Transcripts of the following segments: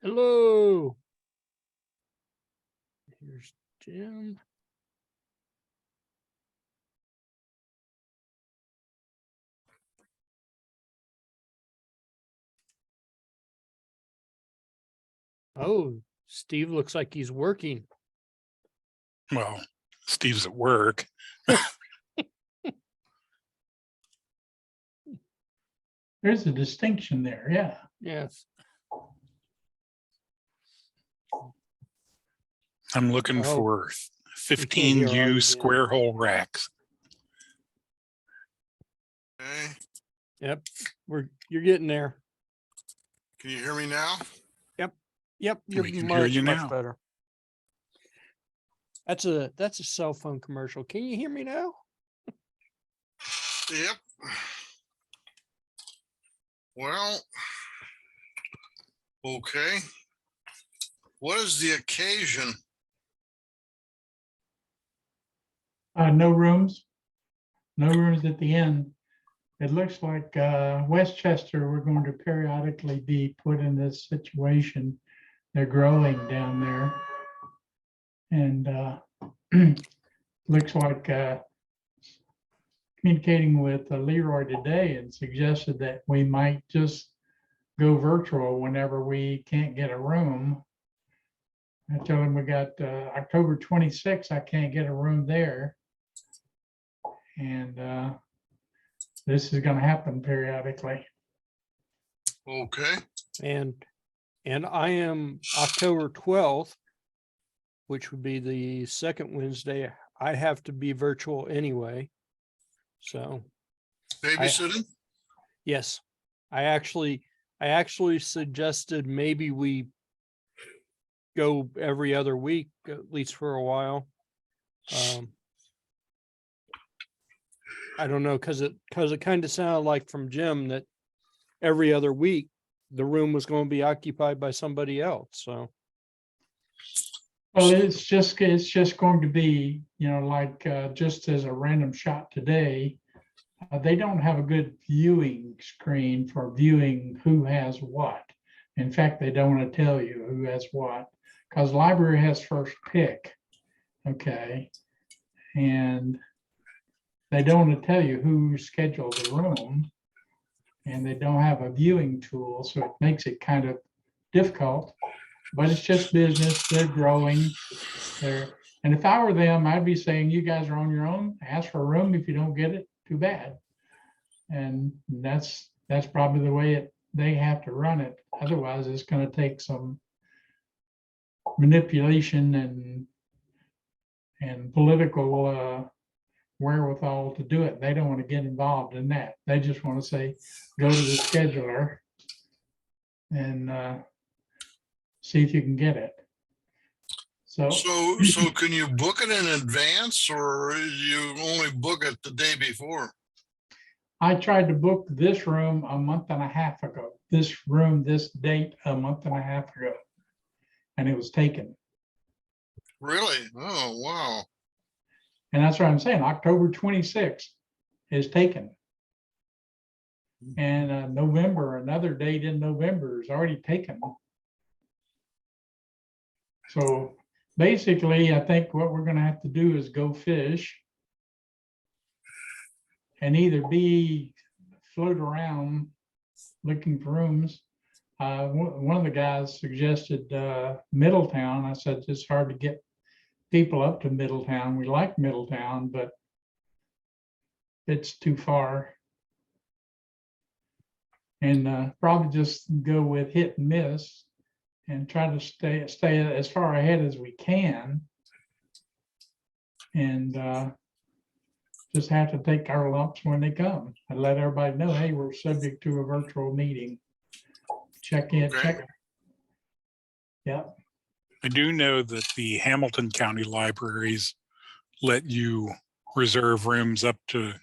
Hello. Here's Jim. Oh, Steve looks like he's working. Well, Steve's at work. There's a distinction there, yeah. Yes. I'm looking Oh, for we can't hear all you, 15U Jim. square hole racks. Okay, Yep. You're getting there. can you hear me now? Yep. You're We can hear much, you much now. better. That's a cell phone commercial. Can you hear me now? Yep. Well, okay. What is the occasion? No rooms at the end. It looks like Westchester, we're going to periodically be put in this situation. They're growing down there. And looks like communicating with Leroy today and suggested that we might just go virtual whenever we can't get a room. I told him we got October 26th, I can't get a room there. And this is gonna happen periodically. Okay, And I am October 12th, which would be the second Wednesday. I have to be virtual anyway. So babysitting? yes, I actually suggested maybe we go every other week, at least for a while. I don't know, because it kind of sounded like from Jim that every other week the room was going to be occupied by somebody else. So Well, it's just going to be, like just as a random shot today, they don't have a good viewing screen for viewing who has what. In fact, they don't want to tell you who has what, because library has first pick. Okay. And they don't want to tell you who scheduled the room, and they don't have a viewing tool, so it makes it kind of difficult. But it's just business. They're growing. And if I were them, I'd be saying, you guys are on your own. Ask for a room. If you don't get it, too bad. And that's probably the way they have to run it. Otherwise, it's going to take some manipulation and political wherewithal to do it. They don't want to get involved in that. They just want to say, go to the scheduler and see if you can get it. So can you book it in advance, or you only book it the day before? I tried to book this room a month and a half ago, this date a month and a half ago, and it was taken. Really? Oh, wow. And that's what I'm saying. October 26th is taken. And November, another date in November is already taken. So basically, I think what we're going to have to do is go fish and either float around looking for rooms. One of the guys suggested Middletown. I said, it's hard to get people up to Middletown. We like Middletown, but it's too far. And probably just go with hit and miss and try to stay as far ahead as we can. And just have to take our lumps when they come and let everybody know, hey, we're subject to a virtual meeting. Check in, Okay. check. Yeah. I do know that the Hamilton County libraries let you reserve rooms up to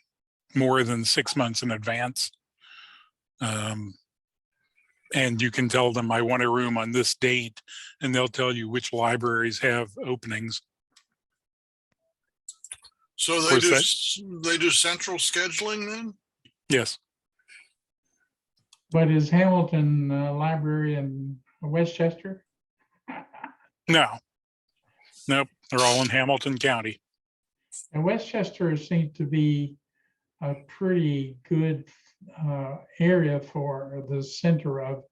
more than 6 months in advance. And you can tell them, I want a room on this date, and they'll tell you which libraries have openings. So they do central scheduling then? Yes. But is Hamilton Library and Westchester? No. Nope, they're all in Hamilton County. And Westchester seems to be a pretty good area for the center of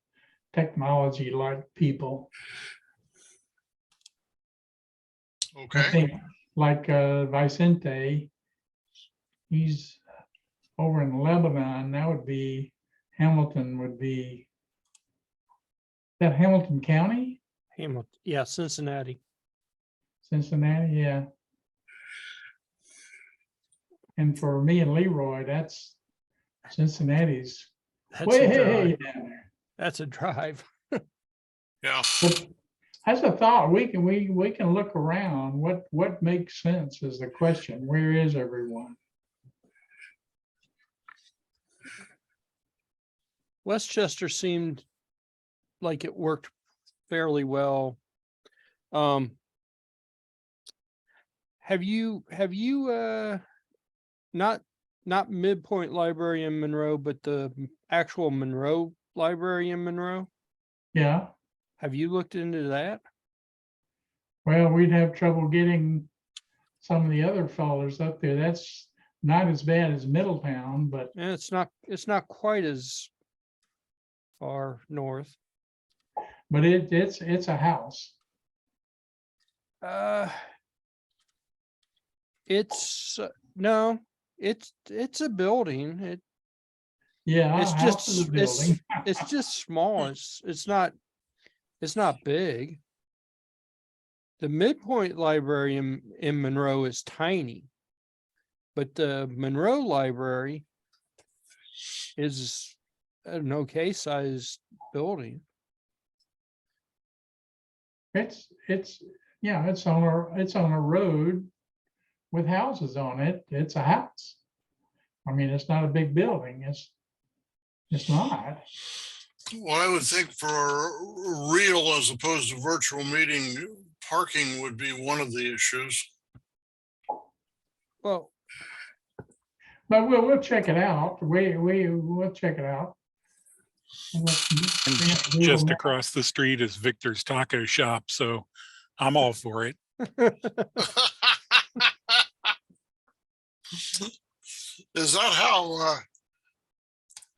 technology like people. I Okay, think like Vicente, he's over in Lebanon. That would be Hamilton would be, is that Hamilton County? Hamilton, yeah, Cincinnati. Cincinnati, yeah. And for me and Leroy, that's Cincinnati's That's a way drive. down there. That's a drive. yeah. But as a thought, we can look around. What makes sense is the question. Where is everyone? Westchester seemed like it worked fairly well. Have you not Midpoint Library in Monroe, but the actual Monroe Library in Monroe? Yeah. Have you looked into that? Well, we'd have trouble getting some of the other fellows up there. That's not as bad as Middletown, but And it's not quite as far north. it's a house. It's no, it's a building. Yeah, It's a house is a building. it's just small. It's not big. The Midpoint Library in Monroe is tiny, but the Monroe Library is an okay sized building. It's yeah, it's on a road with houses on it. It's a house. I mean, it's not a big building. It's not. Well, I would think for real as opposed to virtual meeting, parking would be one of the issues. Well, But we'll check it out. We'll check it out. And just across the street is Victor's Taco Shop, so I'm all for it. Is that how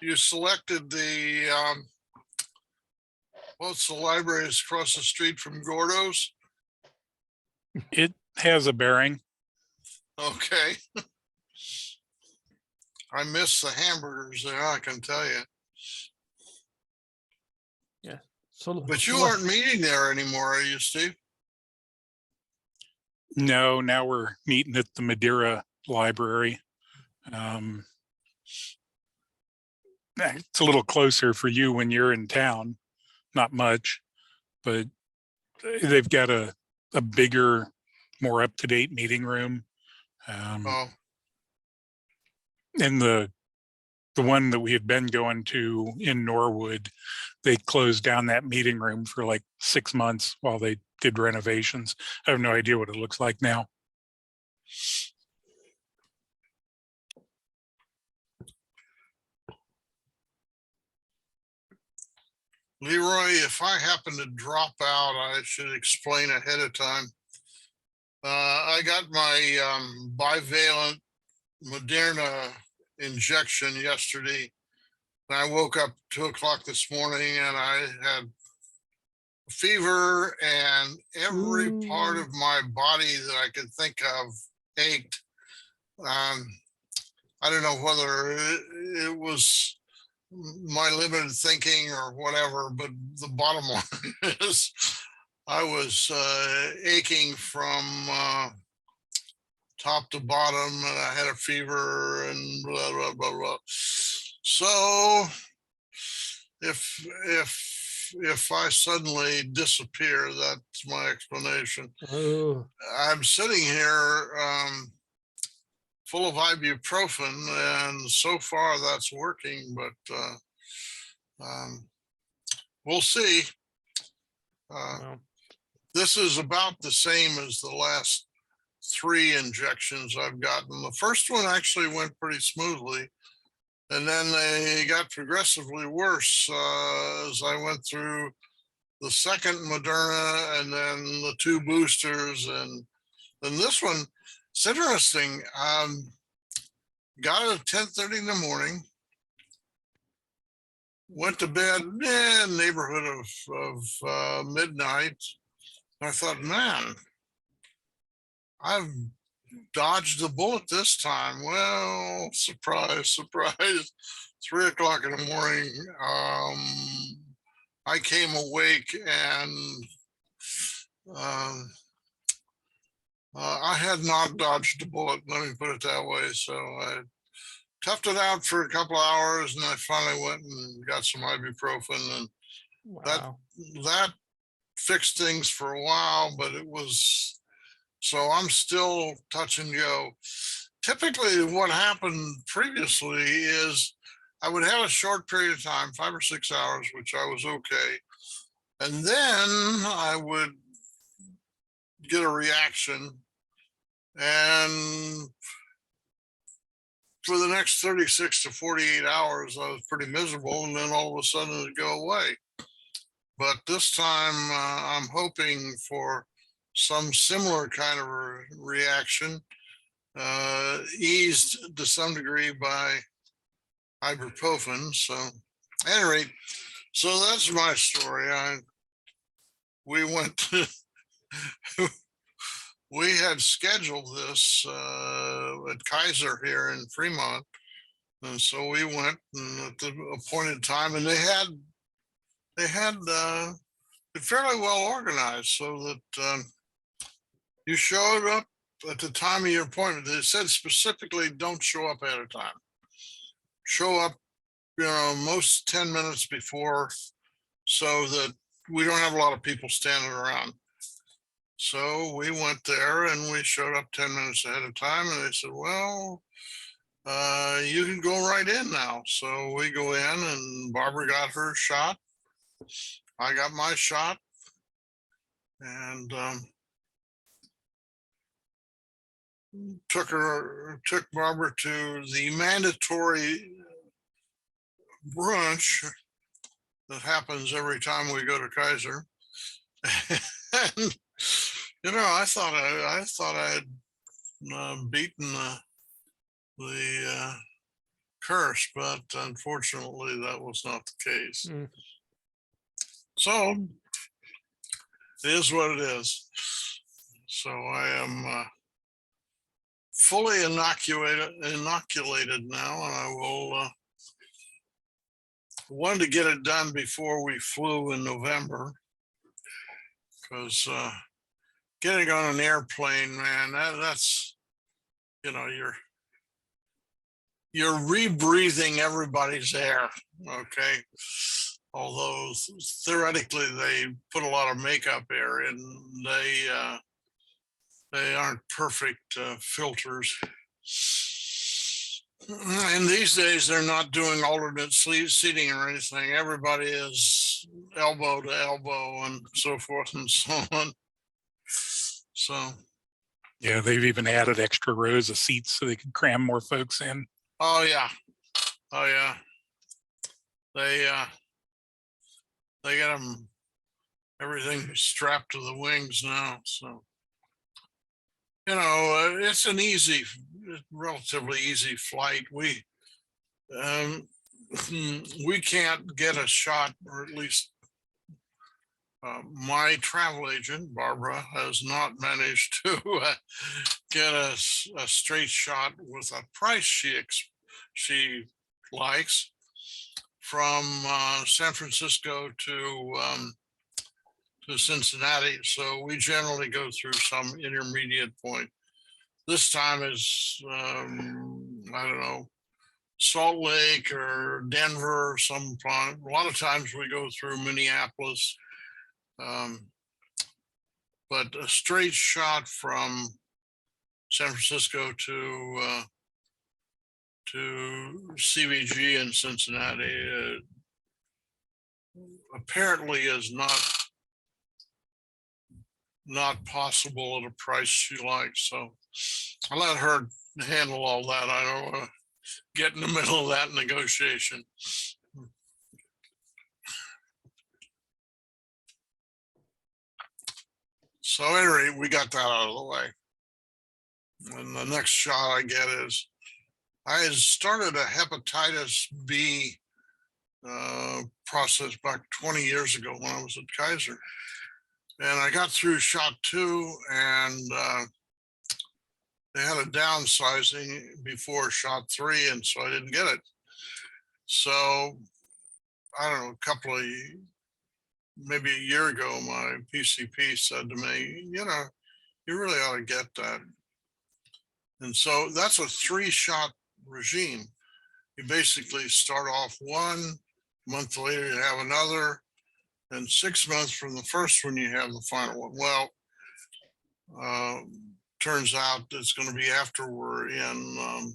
you selected the, what's the library is across the street from Gordo's? It has a bearing. Okay. I miss the hamburgers there, I can tell you. so But you aren't meeting there anymore, are you, Steve? No, now we're meeting at the Madeira Library. It's a little closer for you when you're in town, not much, but they've got a bigger, more up-to-date meeting room. Oh, And the one that we had been going to in Norwood, they closed down that meeting room for like 6 months while they did renovations. I have no idea what it looks like now. Leroy, if I happen to drop out, I should explain ahead of time. I got my bivalent Moderna injection yesterday. And I woke up 2 o'clock this morning and I had fever and every part of my body that I could think of ached. I don't know whether it was my limited thinking or whatever, but the bottom line is I was aching from top to bottom and I had a fever and blah, blah, blah, blah. So if I suddenly disappear, that's my explanation. Oh, I'm sitting here full of ibuprofen, and so far that's working, but we'll see. well, This is about the same as the last 3 injections I've gotten. The first one actually went pretty smoothly, and then they got progressively worse as I went through the second Moderna, and then the 2 boosters, and then this one. It's interesting. Got it at 10:30 in the morning. Went to bed neighborhood of midnight. I thought, man, I've dodged the bullet this time. Well, surprise, surprise. 3 o'clock in the morning, I came awake and I had not dodged a bullet, let me put it that way. So I toughed it out for a couple of hours, and I finally went and got some ibuprofen, and Wow. that fixed things for a while, but it was, so I'm still touch and go. Typically what happened previously is I would have a short period of time, 5 or 6 hours, which I was okay. And then I would get a reaction, and for the next 36 to 48 hours, I was pretty miserable, and then all of a sudden it'd go away. But this time I'm hoping for some similar kind of reaction, eased to some degree by ibuprofen. So at any rate, so that's my story. We went to, we had scheduled this at Kaiser here in Fremont. And so we went, and at the appointed time, and they had it fairly well organized, so that you showed up at the time of your appointment. They said specifically, don't show up at a time. Show up, most 10 minutes before, so that we don't have a lot of people standing around. So we went there and we showed up 10 minutes ahead of time, and they said, well, you can go right in now. So we go in, and Barbara got her shot. I got my shot, and took Barbara to the mandatory brunch that happens every time we go to Kaiser. And I thought I had beaten the curse, but unfortunately that was not the case. Mm. So it is what it is. So I am fully inoculated now, and I will wanted to get it done before we flew in November, because getting on an airplane, man, that's, you're rebreathing everybody's air. Okay. Although theoretically they put a lot of makeup air in, they aren't perfect filters. And these days they're not doing alternate seating or anything. Everybody is elbow to elbow and so forth and so on. So. Yeah, they've even added extra rows of seats so they can cram more folks in. Oh yeah. Oh yeah. They got them, everything strapped to the wings now. So, it's an relatively easy flight. We can't get a shot, or at least my travel agent, Barbara, has not managed to get a straight shot with a price she likes, from San Francisco to Cincinnati. So we generally go through some intermediate point. This time is, I don't know, Salt Lake or Denver or some point. A lot of times we go through Minneapolis. But a straight shot from San Francisco to CVG in Cincinnati apparently is not possible at a price she likes. So I'll let her handle all that. I don't want to get in the middle of that negotiation. So anyway, we got that out of the way. And the next shot I get is, I had started a hepatitis B process back 20 years ago when I was at Kaiser. And I got through shot 2 and they had a downsizing before shot 3, and so I didn't get it. So I don't know, maybe a year ago, my PCP said to me, you know, you really ought to get that. And so that's a 3-shot regime. You basically start off 1 month later, you have another, and 6 months from the first one, you have the final one. Well, turns out it's going to be after we're in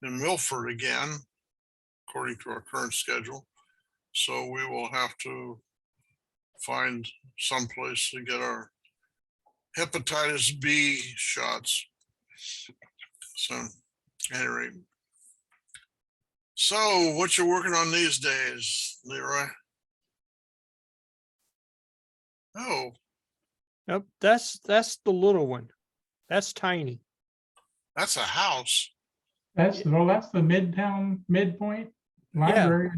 Milford again, according to our current schedule. So we will have to find someplace to get our hepatitis B shots. So, at any rate. So, what you working on these days, Leroy? Oh, Nope, that's the little one. That's tiny. that's a house. That's the Midtown Midpoint Library.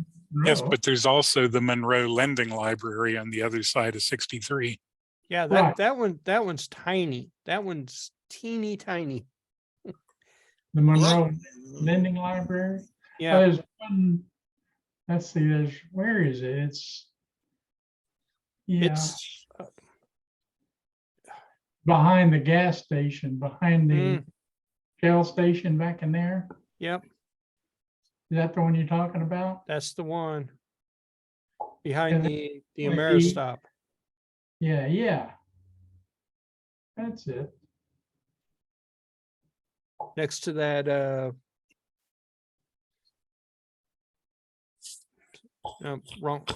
Yes, Monroe. but there's also the Monroe Lending Library on the other side of 63. Yeah, Right. that one's tiny. That one's teeny tiny. The Monroe Lending Library. Yeah, There's one, let's see, where is it? it's Behind the gas station, behind the Mm. Shell station back in there. yep, Is that the one you're talking about? that's the one behind And the would be- Ameristop. Yeah. That's it. Next to that no, wrong.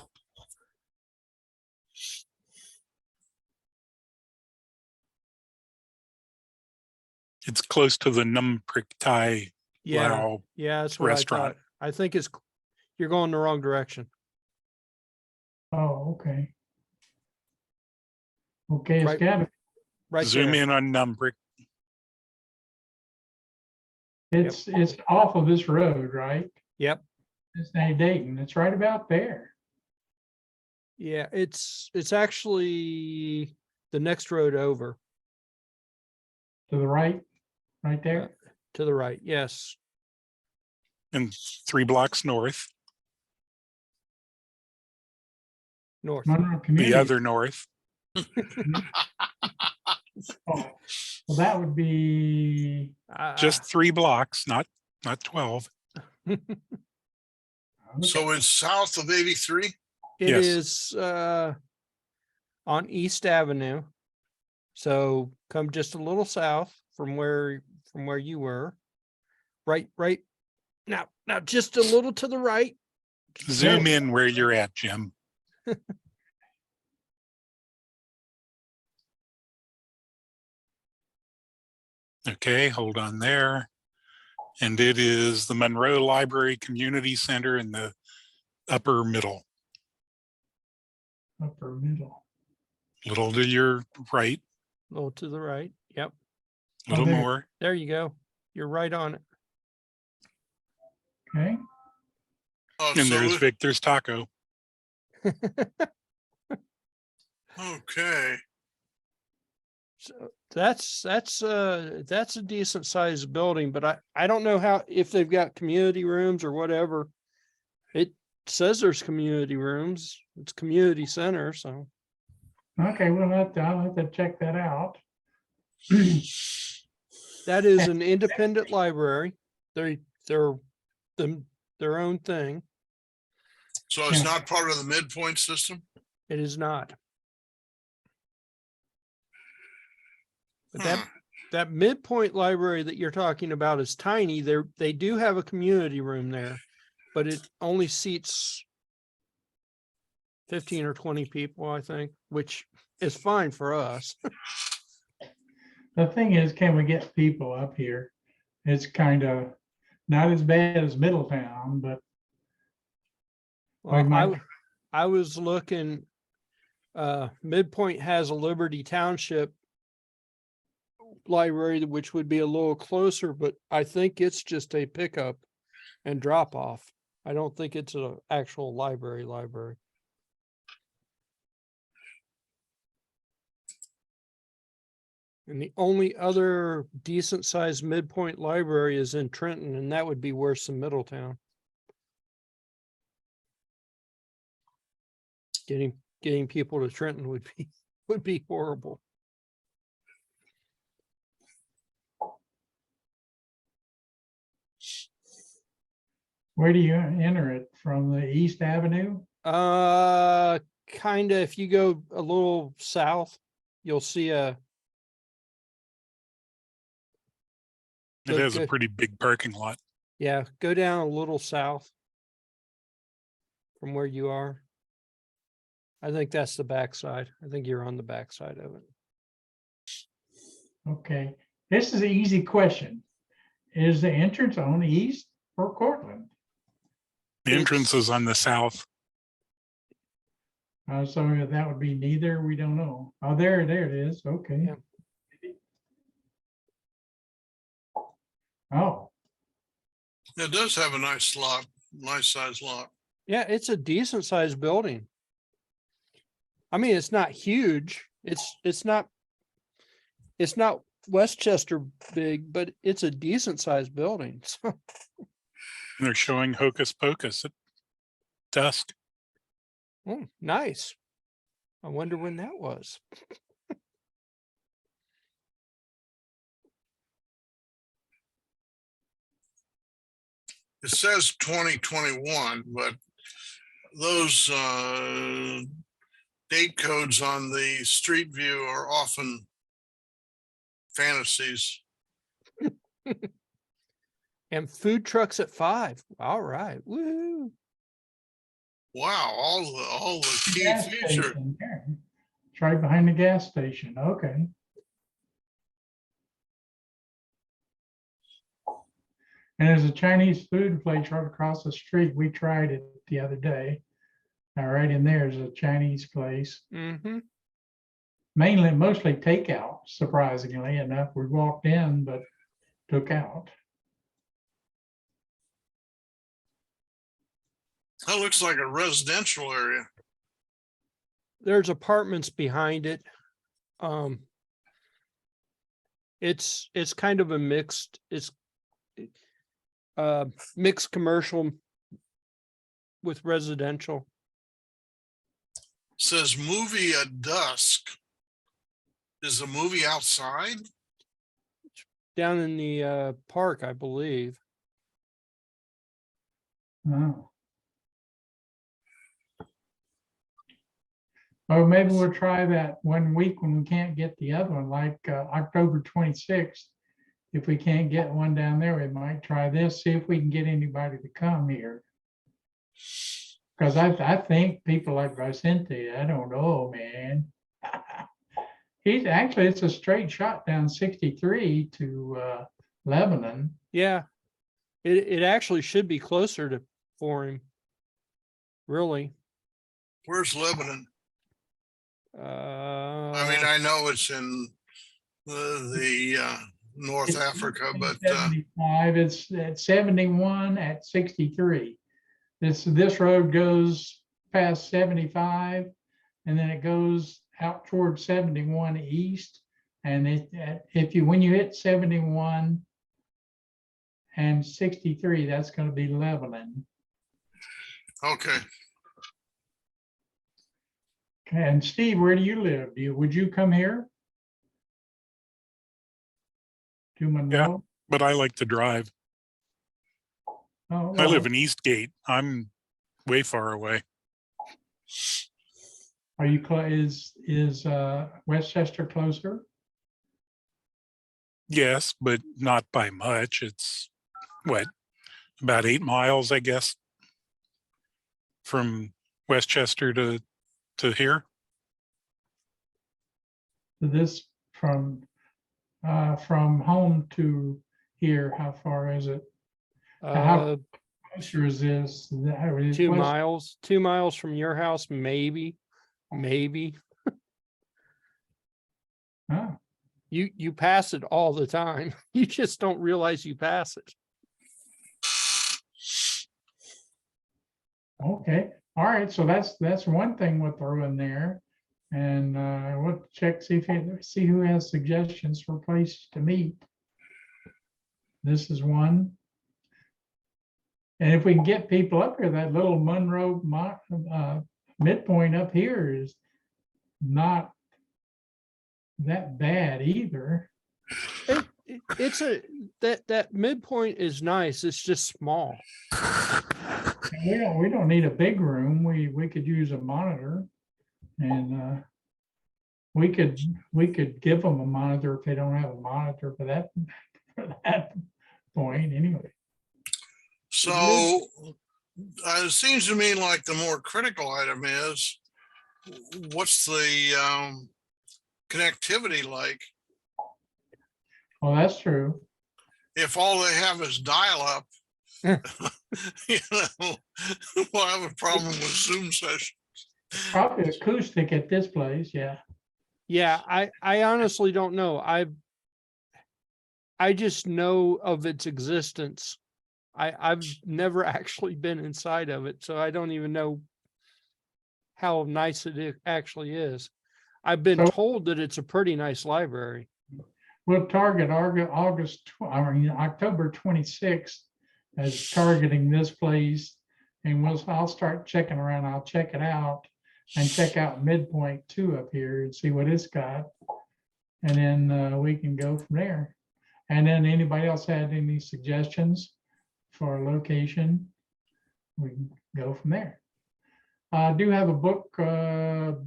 It's close to the Num Prick Thai Yeah, Lao yeah, that's what restaurant. I thought. I think you're going the wrong direction. Oh, okay. Okay, it's Right. got, Right Zoom there. in on Num Prick. it's off of this road, right? Yep. It's not Dayton. It's right about there. Yeah, it's actually the next road over To the right there. to the right. Yes. And 3 blocks north, North. Monroe Community. the other north. Oh, well, that would be. Just 3 blocks, not 12. So it's south of 83. It Yes. is on East Avenue. So come just a little south from where you were. Right now just a little to the right. Zoom in where you're at, Jim. Okay, hold on there. And it is the Monroe Library Community Center in the upper middle, Upper middle. little to your right, A little to the right. Yep. a little there. more. There you go. You're right on it. Okay. Oh, And so there's Victor's Taco. okay. So that's a decent sized building, but I don't know if they've got community rooms or whatever. It says there's community rooms. It's community center, so Okay, I'll have to check that out. that is an independent library. They're their own thing. So it's Yeah. not part of the midpoint system? It is not. But Hmm. that midpoint library that you're talking about is tiny. They do have a community room there, but it only seats 15 or 20 people, I think, which is fine for us. The thing is, can we get people up here? It's kind of not as bad as Middletown, but Well, might- I was looking, Midpoint has a Liberty Township library, which would be a little closer, but I think it's just a pickup and drop off. I don't think it's an actual library. And the only other decent sized midpoint library is in Trenton, and that would be worse than Middletown. Getting people to Trenton would be horrible. Where do you enter it? From the East Avenue? Kind of, if you go a little south, you'll see It has a Okay. pretty big parking lot. yeah, go down a little south from where you are. I think that's the backside. I think you're on the backside of it. Okay, this is an easy question. Is the entrance on the east or Cortland? The entrance is on the south. So that would be neither, we don't know. Oh, there it is, okay. Yeah. Oh, It does have a nice lot, nice size lot. Yeah, it's a decent sized building. I mean, it's not huge. It's not Westchester big, but it's a decent sized building. So, They're showing Hocus Pocus at dusk. nice. I wonder when that was. It says 2021, but those date codes on the street view are often fantasies. And food trucks at 5. All right. Woo. Wow, all the key gas features. station there. It's right behind the gas station, okay. And there's a Chinese food place right across the street. We tried it the other day. All right, in there's a Chinese place, Mm-hmm. mostly takeout, surprisingly enough. We walked in, but took out. That looks like a residential area. There's apartments behind it. It's kind of a mixed commercial with residential. Says movie at dusk. Is the movie outside? Down in the park, I believe. Oh. Or maybe we'll try that one week when we can't get the other one, like October 26th. If we can't get one down there, we might try this, see if we can get anybody to come here. Because I think people like Vicente, I don't know, man. It's a straight shot down 63 to Lebanon. Yeah. It actually should be closer for him. Really. Where's Lebanon? I mean, I know it's in the North Africa, but 75, it's at 71 at 63. This road goes past 75, and then it goes out towards 71 east. And when you hit 71 and 63, that's going to be Lebanon. okay. And Steve, where do you live? Would you come here to Monroe? But I like to drive. Oh, I live in Eastgate. I'm way far away. Are you is Westchester closer? Yes, but not by much. It's what, about 8 miles, I guess, from Westchester to here. This from home to here, how far is it? How closer is this? 2 miles. 2 miles from your house, maybe. Huh. You pass it all the time. You just don't realize you pass it. Okay, all right, so that's one thing we'll throw in there. And we'll check, see who has suggestions for places to meet. This is one. And if we can get people up here, that little Monroe midpoint up here is not that bad either. It's that midpoint is nice. It's just small. And we don't need a big room. We could use a monitor, and we could give them a monitor if they don't have a monitor for that point anyway. So it seems to me like the more critical item is, what's the connectivity like? Well, that's true. If all they have is dial-up, you know, we'll have a problem with Zoom session. Probably acoustic at this place, yeah. Yeah, I honestly don't know. I just know of its existence. I've never actually been inside of it, so I don't even know how nice it actually is. I've been So- told that it's a pretty nice library. We'll target October 26th as targeting this place. And I'll start checking around. I'll check it out and check out midpoint 2 up here and see what it's got. And then we can go from there. And then anybody else had any suggestions for a location, we can go from there. I do have a book of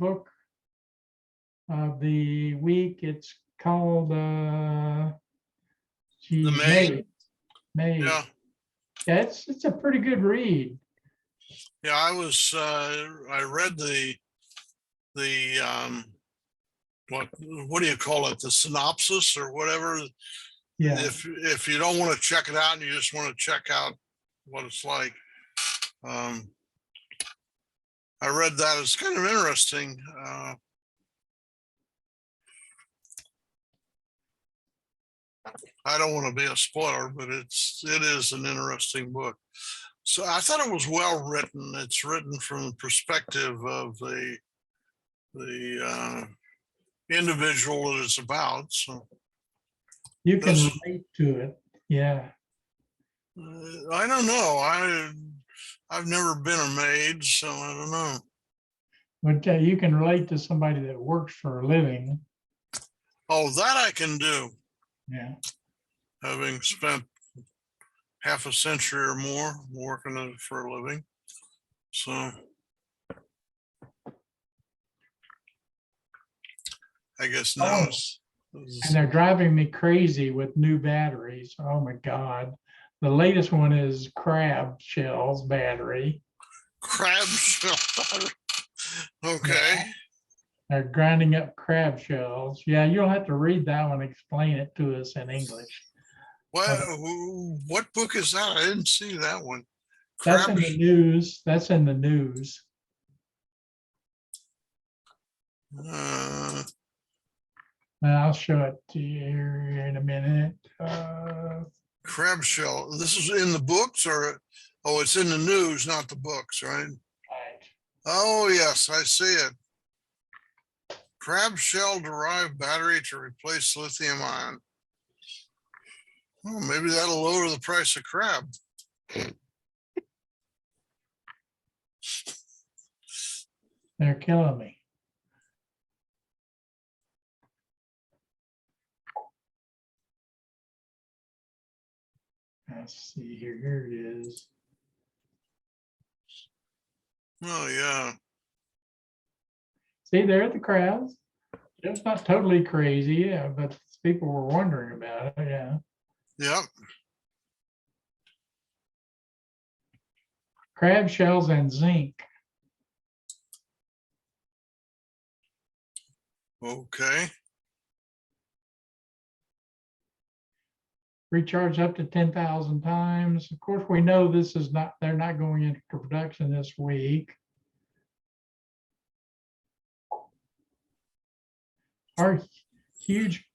the week. It's called geez, The Maid. May. Yeah, Yeah, it's a pretty good read. yeah, I read the what do you call it? The synopsis or whatever. Yeah, If you don't want to check it out and you just want to check out what it's like. I read that. It's kind of interesting. I don't want to be a spoiler, but it is an interesting book. So I thought it was well written. It's written from the perspective of the individual that it's about. So you can This- relate to it. Yeah. I don't know. I've never been a maid, so I don't know. But you can relate to somebody that works for a living. Oh, that I can do, Yeah. having spent half a century or more working for a living. So I guess now it's And they're driving me crazy with new batteries. Oh my God. The latest one is crab shells battery. crab shell. Okay. They're grinding up crab shells. Yeah, you'll have to read that one, explain it to us in English. What book is that? I didn't see that one. That's Crab in the news. That's in the news. uh, And I'll show it to you here in a minute. crab shell. This is in the books, or oh, it's in the news, not the books, right? Oh, yes, I see it. Crab shell derived battery to replace lithium ion. Oh, maybe that'll lower the price of crab. They're killing me. Let's see here. Here it is. Oh, yeah. See, there are the crabs. It's not totally crazy, yeah, but people were wondering about it. Yeah. Yep. Crab shells and zinc. Okay. Recharge up to 10,000 times. Of course, we know this is not, they're not going into production this week. huge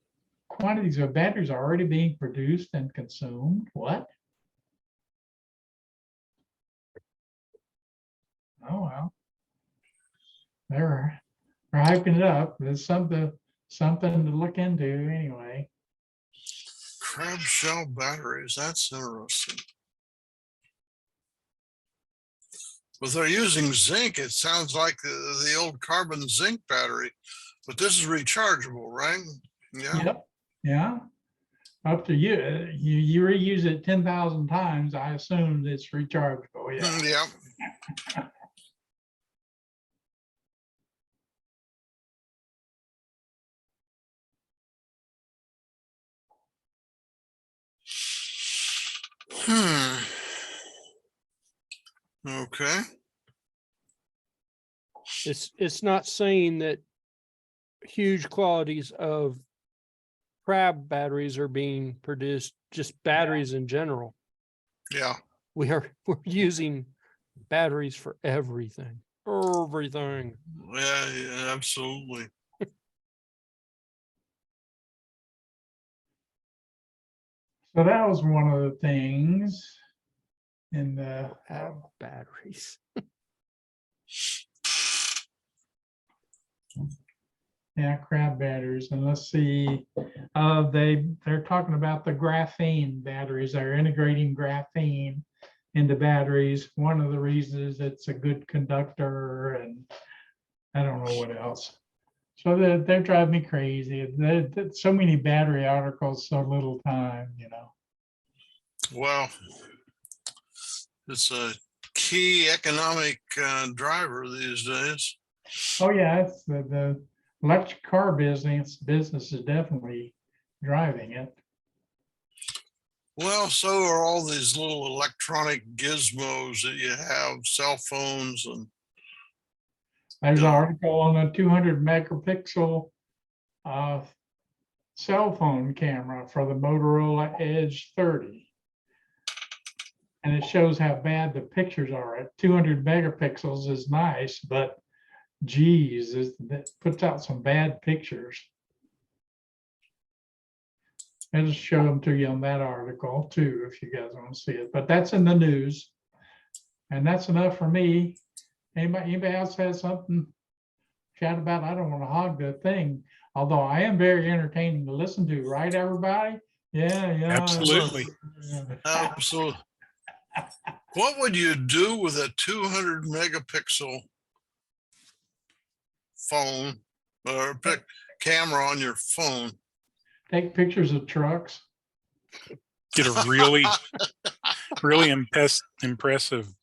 quantities of batteries are already being produced and consumed. What? Oh, well. They're hyping it up. There's something to look into anyway. Crab shell batteries, that's interesting. Well, they're using zinc. It sounds like the old carbon zinc battery, but this is rechargeable, right? Yeah. Yep. Yeah. Up to you. You reuse it 10,000 times. I assume it's rechargeable. Yeah. Yeah. Hmm. Okay. It's not saying that huge quantities of crab batteries are being produced, just batteries in general. Yeah. We're using batteries for everything. Everything. Yeah, yeah, absolutely. So that was one of the things in the Crab batteries. crab batteries. And let's see, they're talking about the graphene batteries. They're integrating graphene into batteries. One of the reasons is it's a good conductor, and I don't know what else. So they're driving me crazy. There's so many battery articles, so little time, Well, it's a key economic driver these days. Oh yeah, it's the electric car business is definitely driving it. Well, so are all these little electronic gizmos that you have, cell phones and There's an Yeah. article on a 200 megapixel cell phone camera for the Motorola Edge 30. And it shows how bad the pictures are. At 200 megapixels is nice, but geez, it puts out some bad pictures. I'll just show them to you on that article too, if you guys want to see it. But that's in the news. And that's enough for me. Anybody else has something to chat about? I don't want to hog the thing, although I am very entertaining to listen to, right, everybody? Yeah. Absolutely. absolutely. What would you do with a 200 megapixel phone or camera on your phone? Take pictures of trucks. Get a really, really impressive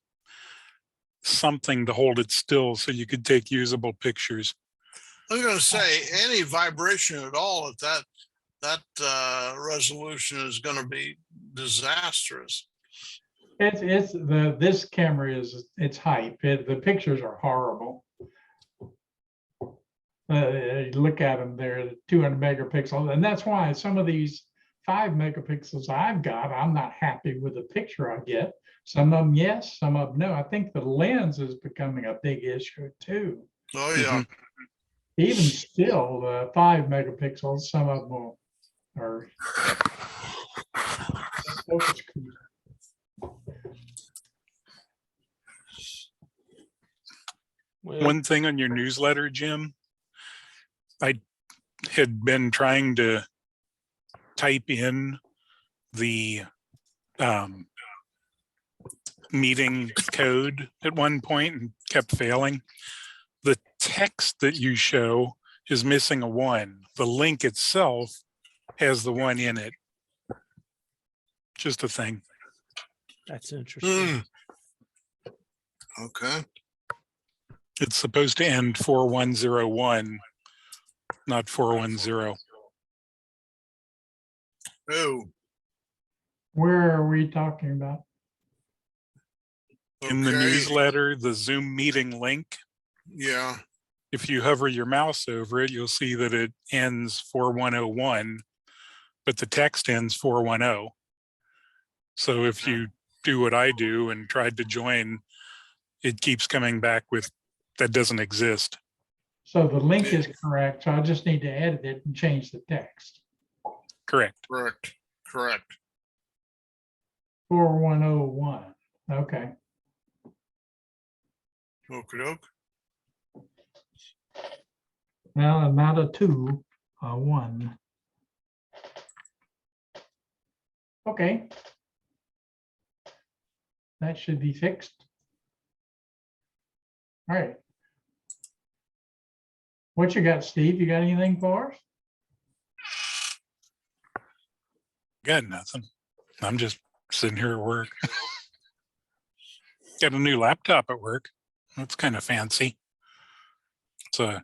something to hold it still so you could take usable pictures. I was going to say any vibration at all at that resolution is going to be disastrous. This camera it's hype. The pictures are horrible. You look at them, they're 200 megapixels, and that's why some of these 5 megapixels I've got, I'm not happy with the picture I get. Some of them, yes, some of them, no. I think the lens is becoming a big issue too. Oh yeah. Even still, 5 megapixels, some of them are focus. Well, One thing on your newsletter, Jim, I had been trying to type in the meeting code at one point and kept failing. The text that you show is missing a 1. The link itself has the 1 in it. Just a thing. that's interesting. Okay. It's supposed to end 4101, not 410. Oh. Where are we talking about? In the Okay. newsletter, the Zoom meeting link, Yeah. if you hover your mouse over it, you'll see that it ends 4101, but the text ends 410. So if you do what I do and tried to join, it keeps coming back with that doesn't exist. So the link is correct, so I just need to edit it and change the text. Correct. Correct. 4101, okay. Okey-doke. Well, not a 2, a 1. Okay. That should be fixed. All right. What you got, Steve? You got anything for us? Got nothing. I'm just sitting here at work. Got a new laptop at work. That's kind of fancy. It's a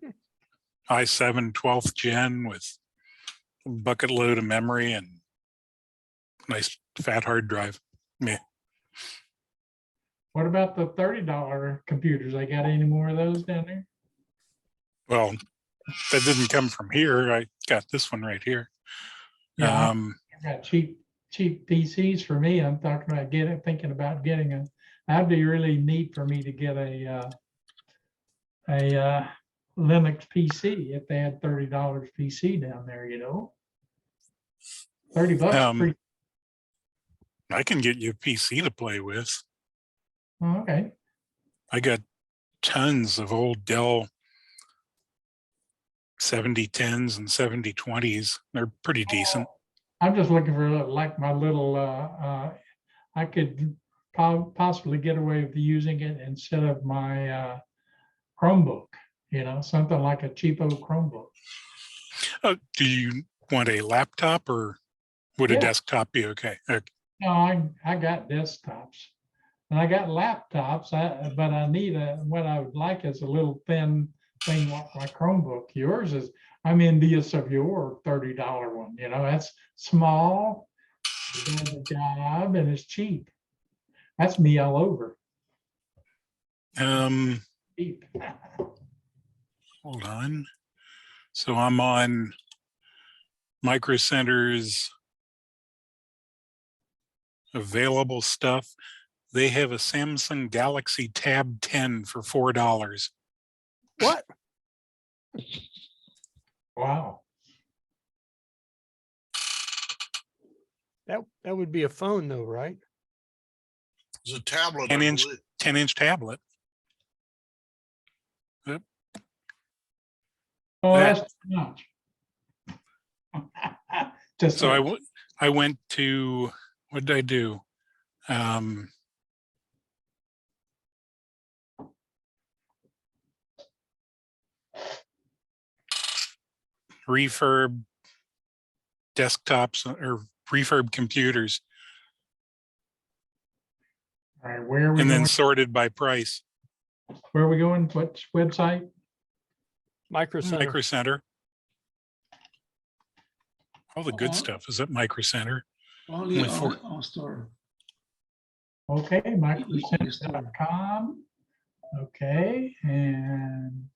i7 12th gen with a bucket load of memory and nice fat hard drive. Yeah. What about the $30 computers? They got any more of those down there? Well, that didn't come from here. I got this one right here. Yeah, I got cheap PCs for me. I'm talking about thinking about getting a. That'd be really neat for me to get a Linux PC if they had $30 PC down there. You know, $30. Pretty, I can get you a PC to play with. okay. I got tons of old Dell 7010s and 7020s. They're pretty decent. I'm just looking for like my little. I could possibly get away with using it instead of my Chromebook. You know, something like a cheapo Chromebook. Do you want a laptop or would a Yeah. desktop be okay? No, I got desktops and I got laptops, but I need what I would like is a little thin thing like my Chromebook. Yours is, I'm envious of your $30 one. You know, that's small, it does the job, and it's cheap. That's me all over. Cheap. Hold on. So I'm on Micro Center's available stuff. They have a Samsung Galaxy Tab 10 for $4. What? Wow. That would be a phone though, right? It's a tablet. 10-inch I believe. 10-inch tablet. Oh, That- that's too much. Just So like, I went to, what did I do? Refurb desktops or refurb computers all right, where are we and then going? sorted by price. Where are we going? What website? Micro Center. Micro Center. All the good Oh. stuff is at Micro Center. Only Only four. on store. Okay, Store. microcenter.com. Okay, and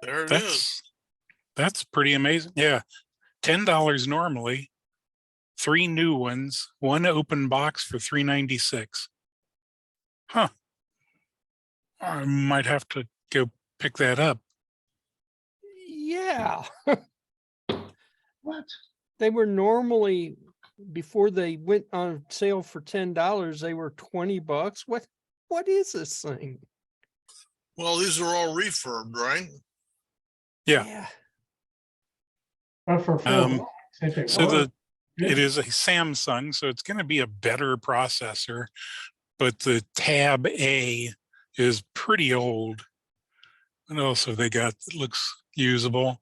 There it is. That's pretty amazing. Yeah. $10 normally, 3 new ones, 1 open box for $3.96. Huh. I might have to go pick that up. Yeah, What? they were normally, before they went on sale for $10, they were $20. What is this thing? Well, these are all refurbed, right? Yeah. but for $4, if it So worked, it is a Samsung, so it's going to be a better processor, but the Tab A is pretty old. And also they got that looks usable.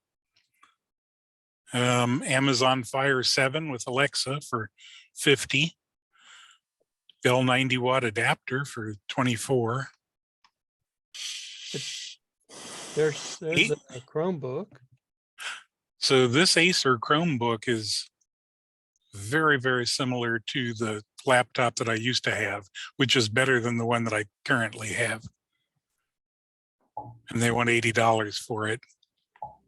Amazon Fire 7 with Alexa for $50. Dell 90-watt adapter for $24. There's a Chromebook. So this Acer Chromebook is very, very similar to the laptop that I used to have, which is better than the one that I currently have. And they want $80 for it.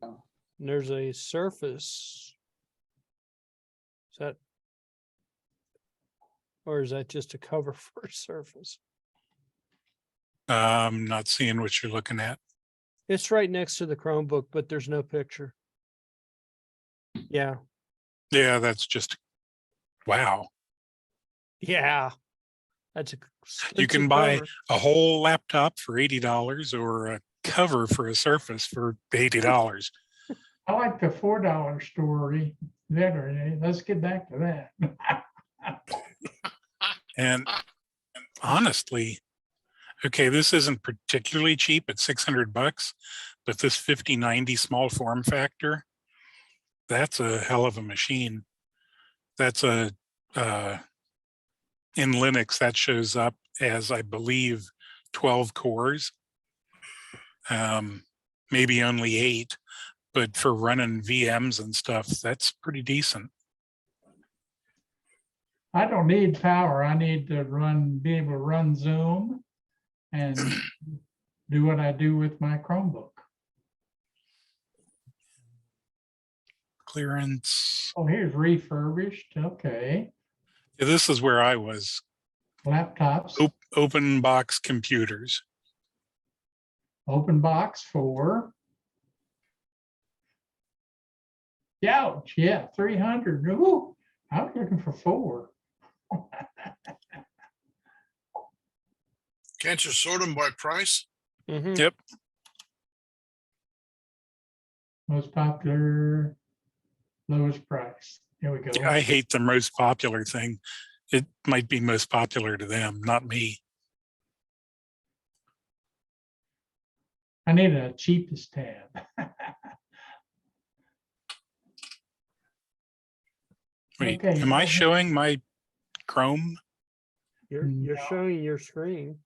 And there's a Surface. Is that, or is that just a cover for a Surface? I'm not seeing what you're looking at. It's right next to the Chromebook, but there's no picture. Yeah, Yeah, that's just, wow. yeah. That's a You can expensive buy cover. a whole laptop for $80 or a cover for a Surface for $80. I like the $4 story better. Let's get back to that. And honestly, okay, this isn't particularly cheap at $600, but this 5090 small form factor, that's a hell of a machine. That's a, in Linux, that shows up as, I believe, 12 cores, maybe only 8, but for running VMs and stuff, that's pretty decent. I don't need power. I need to be able to run Zoom and do what I do with my Chromebook. Clearance. Oh, here's refurbished. Okay. Yeah, this is where I was. Laptops, Open box computers. open box for. Ouch, yeah, 300. Ooh, I was looking for 4. Can't you sort them by price? Mhm. Yep. Most popular, lowest price. Here we go. I hate the most popular thing. It might be most popular to them, not me. I need a cheapest tab. Wait, Okay, am I go ahead. showing my Chrome? You're No. showing your screen.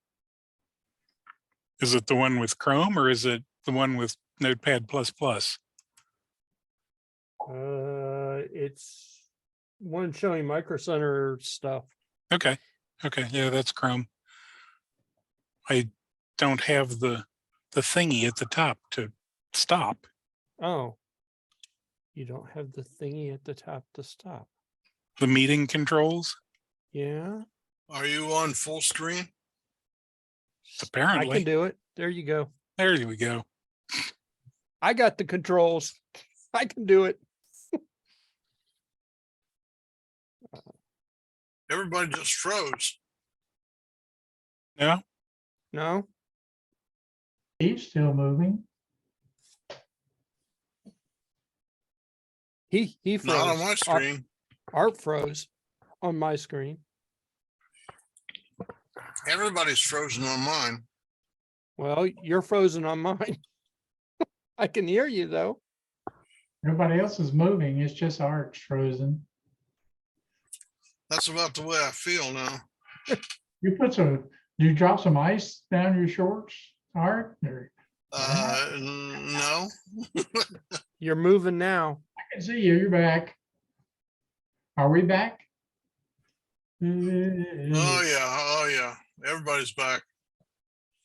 Is it the one with Chrome or is it the one with Notepad++? It's one showing Micro Center stuff. Okay. Okay. Yeah, that's Chrome. I don't have the thingy at the top to stop. Oh, you don't have the thingy at the top to stop. The meeting controls, Yeah, Are you on full screen? I apparently. can do it. There you go. There we go. I got the controls. I can do it. Everybody just froze. Yeah. No, He's still moving. he froze. Not on my screen. Art froze on my screen. Everybody's frozen on mine. Well, you're frozen on mine. I can hear you though. Everybody else is moving. It's just Art's frozen. That's about the way I feel now. You drop some ice down your shorts, Art? Or, No. You're moving now. I can see you. You're back. Are we back? Oh yeah. Oh yeah. Everybody's back.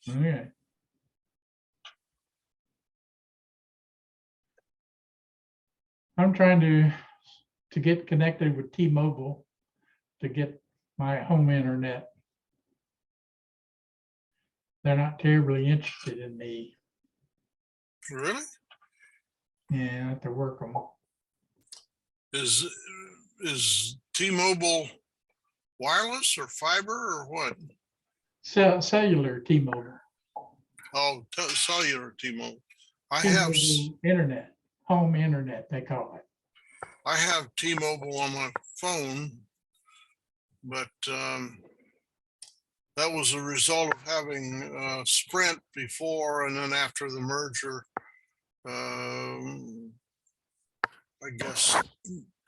Okay. I'm trying to get connected with T-Mobile to get my home internet. They're not terribly interested in me. Really? Yeah, I have to work them. Is T-Mobile wireless or fiber or what? Cellular T-Mobile. Oh, cellular T-Mobile. I have T-Mobile internet, home internet, they call it. I have T-Mobile on my phone, but that was a result of having Sprint before and then after the merger. I guess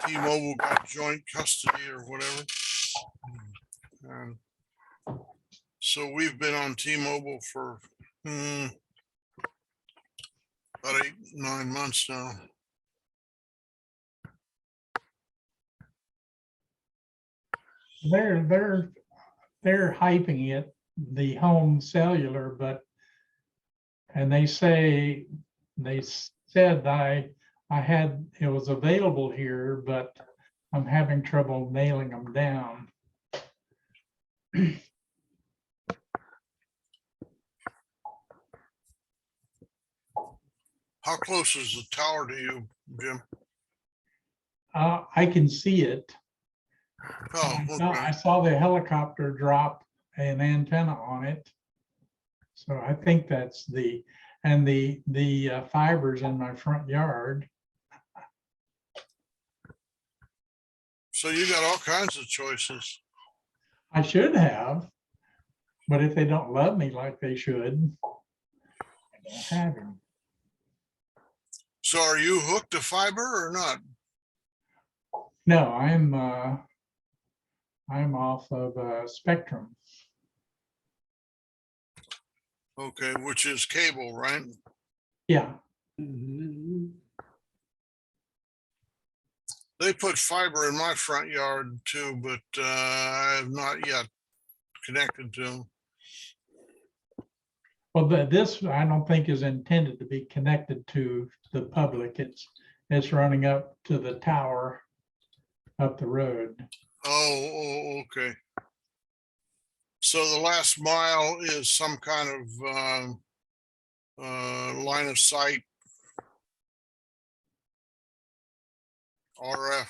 T-Mobile got joint custody or whatever. So we've been on T-Mobile for about 8-9 months now. They're hyping it, the home cellular, and they said it was available here, but I'm having trouble nailing them down. How close is the tower to you, Jim? I can see it. Oh, I okay. saw the helicopter drop an antenna on it. So I think that's the fibers in my front yard. So you got all kinds of choices. I should have, but if they don't love me like they should, I don't have him. So are you hooked to fiber or not? No, I'm off of Spectrum. Okay, which is cable, right? Yeah, They put fiber in my front yard too, but I have not yet connected to them. well, this I don't think is intended to be connected to the public. It's running up to the tower up the road. Oh, okay. So the last mile is some kind of line of sight RF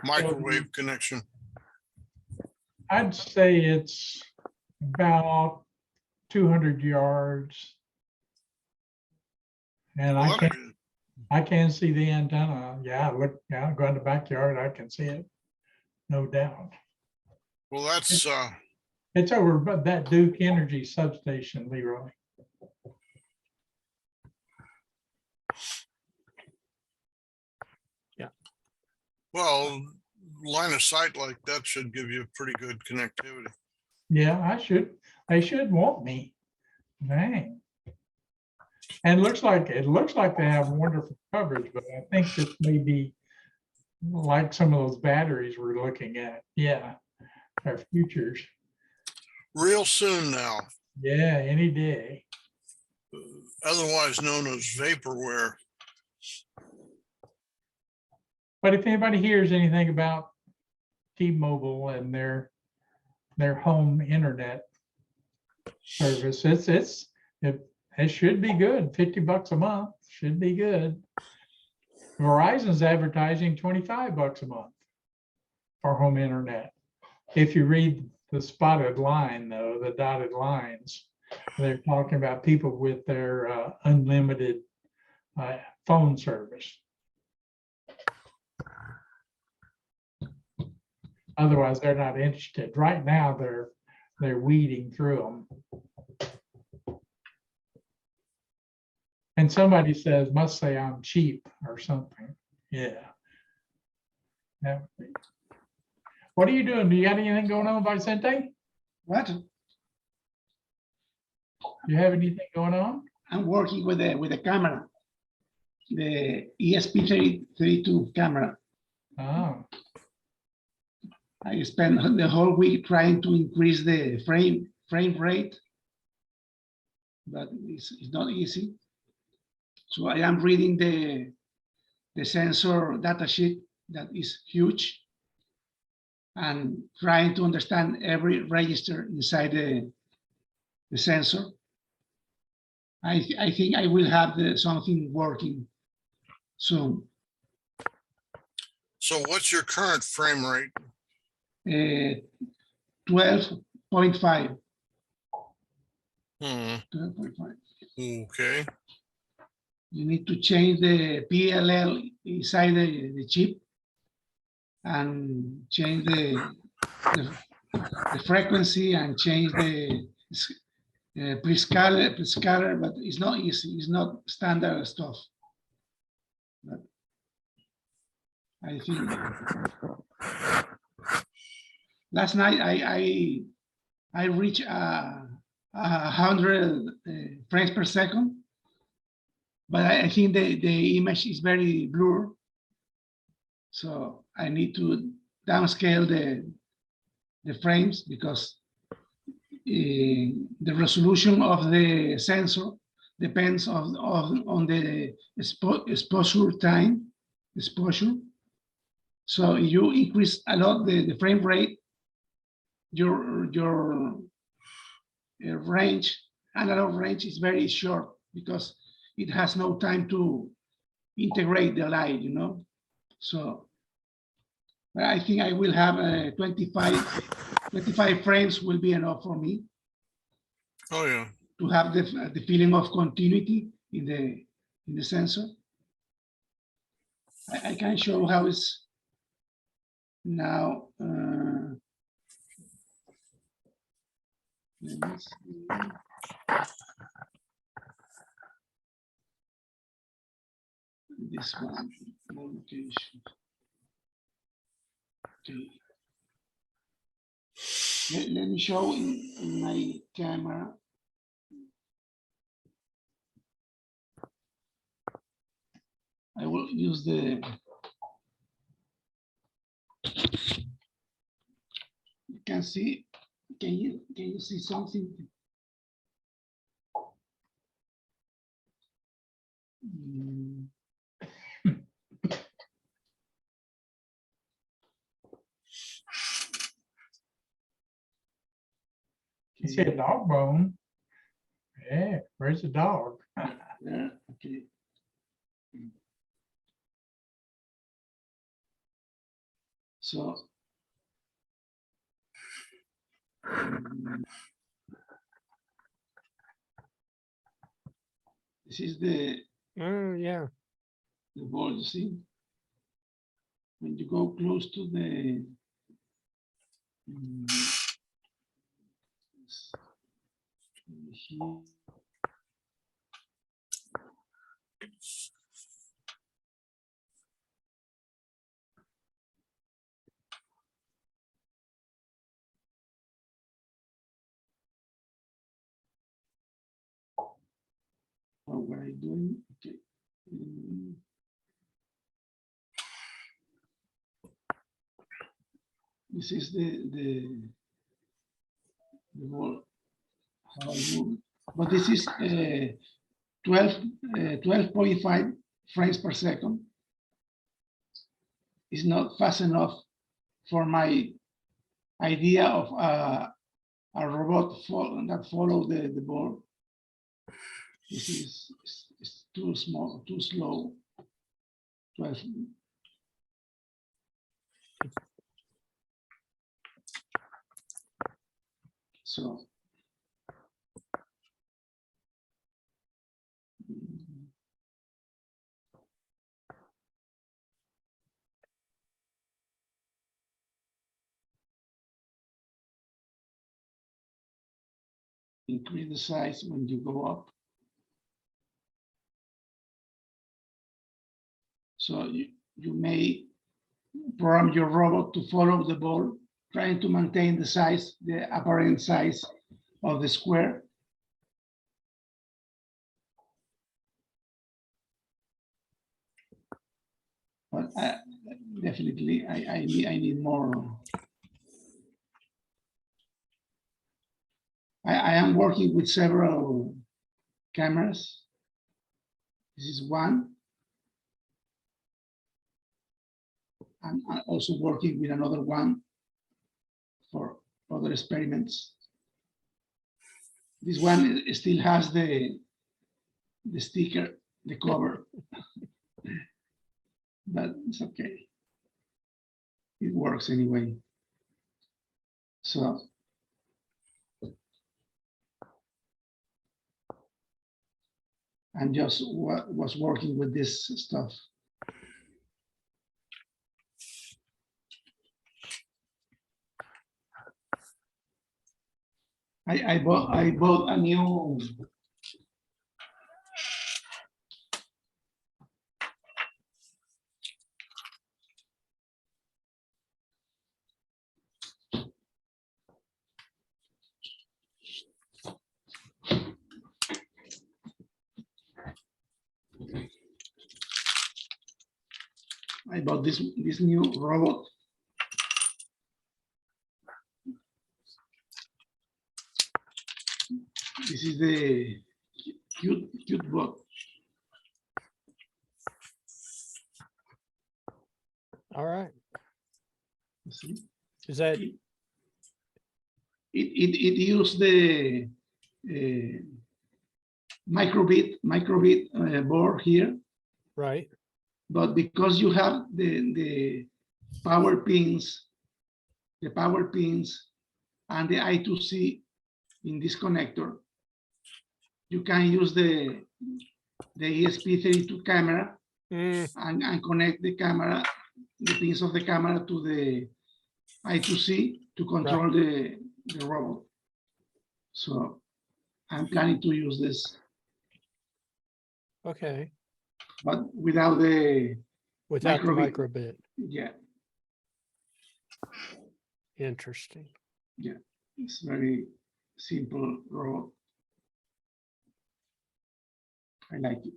microwave connection. I'd say it's about 200 yards. And Well, I can see the antenna. Yeah, look, yeah, go in the backyard, I can see it. No doubt. well, that's It's over but that Duke Energy substation, Leroy. well, line of sight like that should give you pretty good connectivity. Yeah, they should want me. Dang. And it looks like they have wonderful coverage, but I think this may be like some of those batteries we're looking at. Yeah, our futures. Real soon now, Yeah, any day. otherwise known as vaporware. But if anybody hears anything about T-Mobile and their home internet service, it should be good. $50 a month should be good. Verizon's advertising $25 a month for home internet. If you read the spotted line, though, the dotted lines, they're talking about people with their unlimited phone service. Otherwise, they're not interested. Right now, they're weeding through them. And somebody says, must say I'm cheap or something. Yeah. That would be. What are you doing? Do you got anything going on, Vicente? What? You have anything going on? I'm working with the camera, the ESP32 camera. Oh, I spent the whole week trying to increase the frame rate, but it's not easy. So I am reading the sensor datasheet that is huge, and trying to understand every register inside the sensor. I think I will have something working soon. So what's your current frame rate? 12.5. Hmm. 12.5. Okay. You need to change the PLL inside the chip and change the frequency and change the prescaler, but it's not easy. It's not standard stuff. But I think last night I reached 100 frames per second, but I think the image is very blurred, so I need to downscale the frames because the resolution of the sensor depends on the exposure time, So you increase a lot the frame rate, your range, analog range is very short because it has no time to integrate the light, you know. So, but I think I will have 25 frames will be enough for me Oh, yeah. to have the feeling of continuity in the sensor. I can show how it's now. Let me see. This one, more location. Okay. Let me show in my camera. I will use the. You can see. Can you see something? Mm, You see a dog bone. Yeah, where's the dog? yeah, okay. So. This is the Oh, yeah. ball, you see? When you go close to the here. Oh, what are you doing? Okay. This is the ball, how I move it. But this is 12.5 frames per second. It's not fast enough for my idea of a robot that follow the ball. This is too small, too slow. 12. So. Increase the size when you go up. So you may program your robot to follow the ball, trying to maintain the size, the apparent size of the square. But definitely, I need more. I am working with several cameras. This is one. I'm also working with another one for other experiments. This one still has the sticker, the cover, but it's okay. It works anyway. So. And just was working with this stuff. I bought a new. I bought this new robot. This is the cute bot. All right. See? Is that It used the microbit board here, Right. but because you have the power pins, and the I2C in this connector, you can use the ESP32 camera Mm, and connect the pins of the camera to the I2C to control the robot. So I'm planning to use this, okay. but without the Without the Microbit. microbit. yeah. Interesting. Yeah, it's very simple robot. I like it.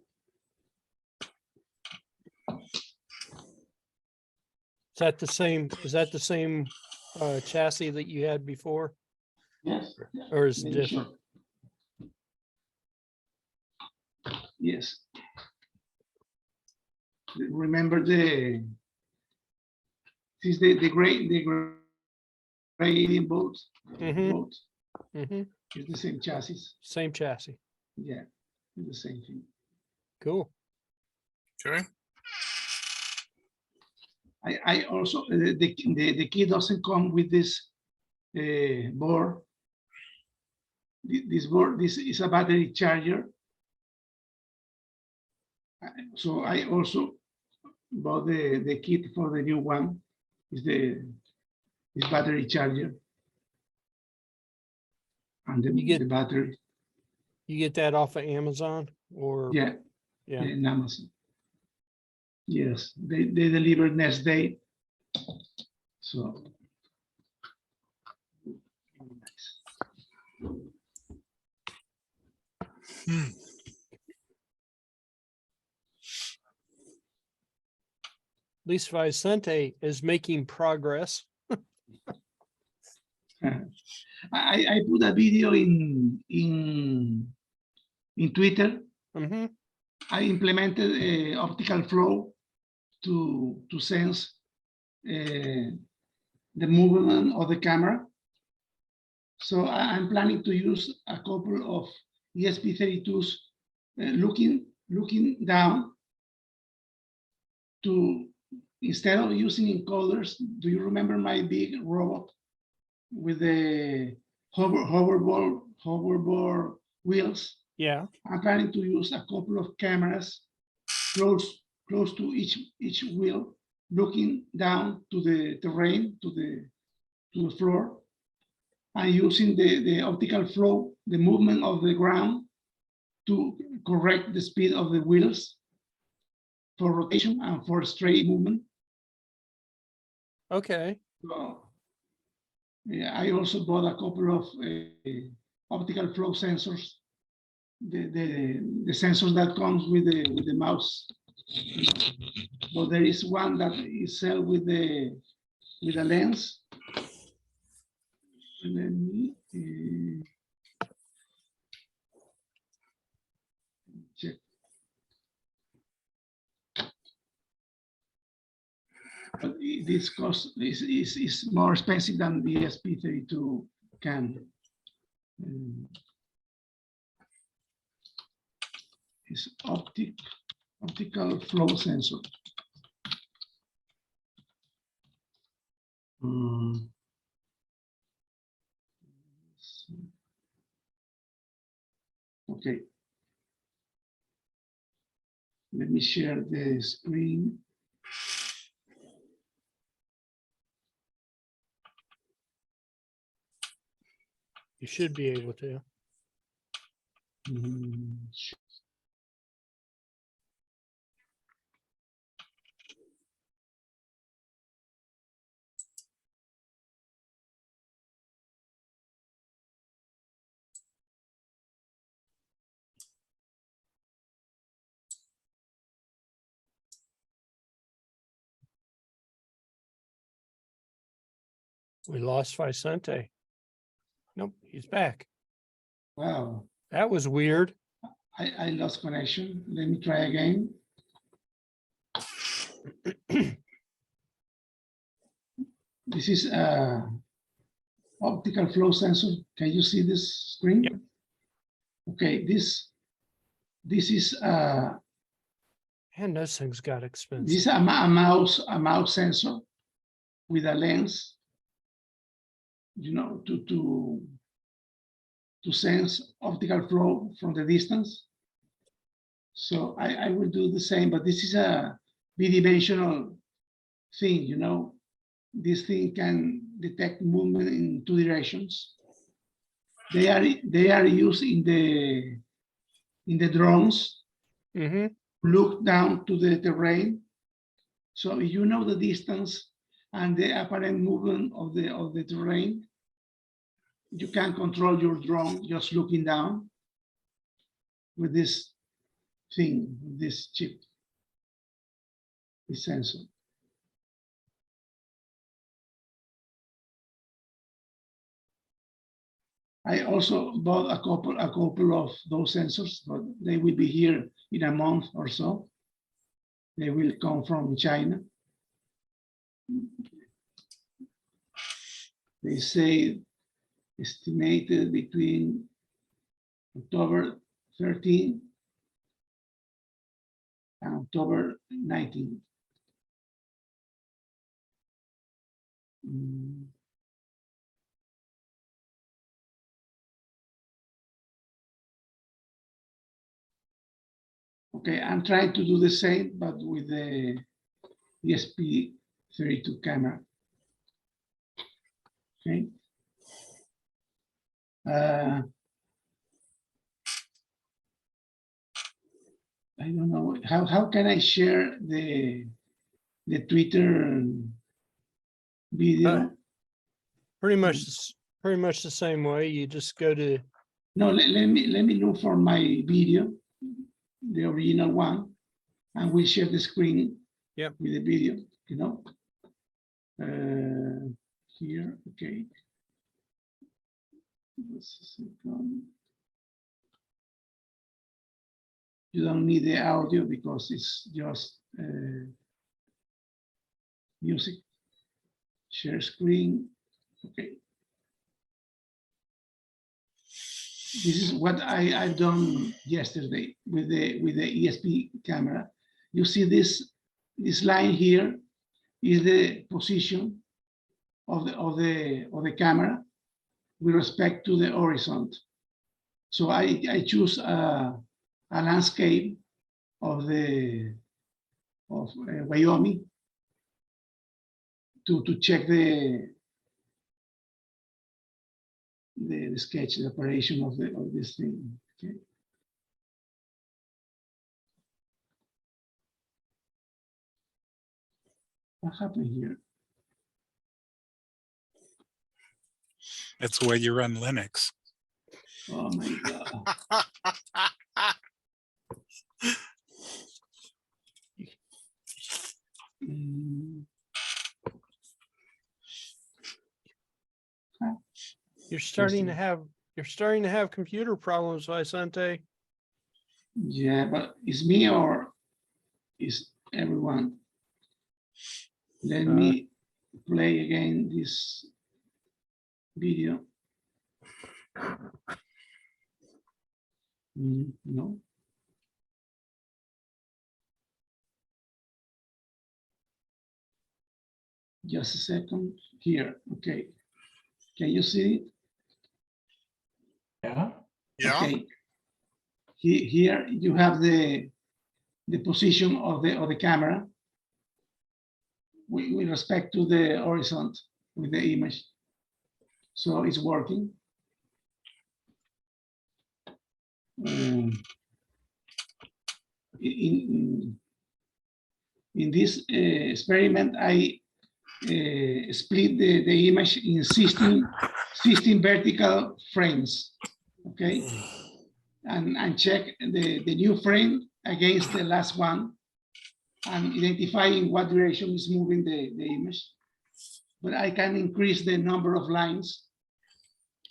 Is that the same chassis that you had before, Yes. or is it Maybe different? sure. Yes. Remember the gradient boat Mm-hmm. Mm-hmm. is the same chassis. Same chassis. Yeah, it's the same thing. Cool. Okay. I also the key doesn't come with this board. This board, this is a battery charger. So I also bought the kit for the new one. Is this battery charger and You get- the battery. You get that off of Amazon or? Yeah, Yeah. in Amazon. Yes, they deliver next day. So. Hmm. At least Vicente is making progress. I put a video in Twitter. Mm-hmm. I implemented a optical flow to sense the movement of the camera. So I'm planning to use a couple of ESP32s looking down to, instead of using encoders. Do you remember my big robot with the hoverboard wheels? Yeah. I'm planning to use a couple of cameras close to each wheel, looking down to the terrain, to the floor, and using the optical flow, the movement of the ground, to correct the speed of the wheels for rotation and for straight movement. Okay. So, yeah, I also bought a couple of optical flow sensors, the sensors that comes with the mouse. But there is one that is sold with a lens. Let me check. But this cost is more expensive than the ESP32 can. It's optical flow sensor. Okay. Let me share the screen. You should be able to. We lost Vicente. Nope, he's back. Wow, That was weird. I lost connection. Let me try again. This is optical flow sensor. Can you see this screen? Yep. Okay, this This is And those things got expensive. this is a mouse sensor with a lens, you know, to sense optical flow from the distance. So I will do the same, but this is a bidimensional thing, you know. This thing can detect movement in 2 directions. They are used in the drones. Mm-hmm. Look down to the terrain. So if you know the distance and the apparent movement of the terrain, you can control your drone just looking down with this thing, this chip, this sensor. I also bought a couple of those sensors, but they will be here in a month or so. They will come from China. They say estimated between October 13 and October 19. Okay, I'm trying to do the same, but with the ESP32 camera. Okay. I don't know how can I share the Twitter video. Pretty much the same way. You just go to. No, let me look for my video, the original one, and we'll share the screen. Yep. With the video, you know. Here, okay. Just a second. You don't need the audio because it's just music. Share screen. Okay. This is what I've done yesterday with the ESP camera. You see this line here is the position of the camera with respect to the horizon. So I choose a landscape of Wyoming to check the sketch, the operation of this thing. Okay. What happened here? That's the way you run Linux. Oh my God. You're starting to have computer problems, Vicente. Yeah, but it's me or is everyone? Let me play again this video. No. Just a second here. Okay. Can you see it? Yeah. Yeah, Okay. Here you have the position of the camera with respect to the horizon with the image. So it's working. In this experiment, I split the image in 16 vertical frames, okay? And check the new frame against the last one and identifying what direction is moving the image. But I can increase the number of lines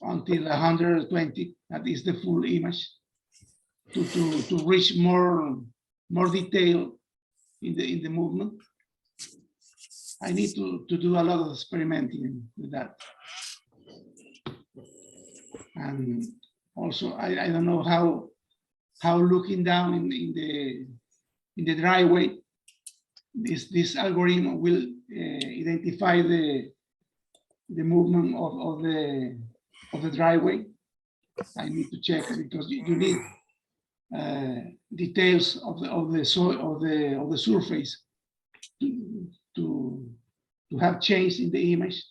until 120, that is the full image, to reach more detail in the movement. I need to do a lot of experimenting with that. And also, I don't know how how looking down in the driveway, this algorithm will identify the movement of the driveway. I need to check because you need details of the soil of the surface to have change in the image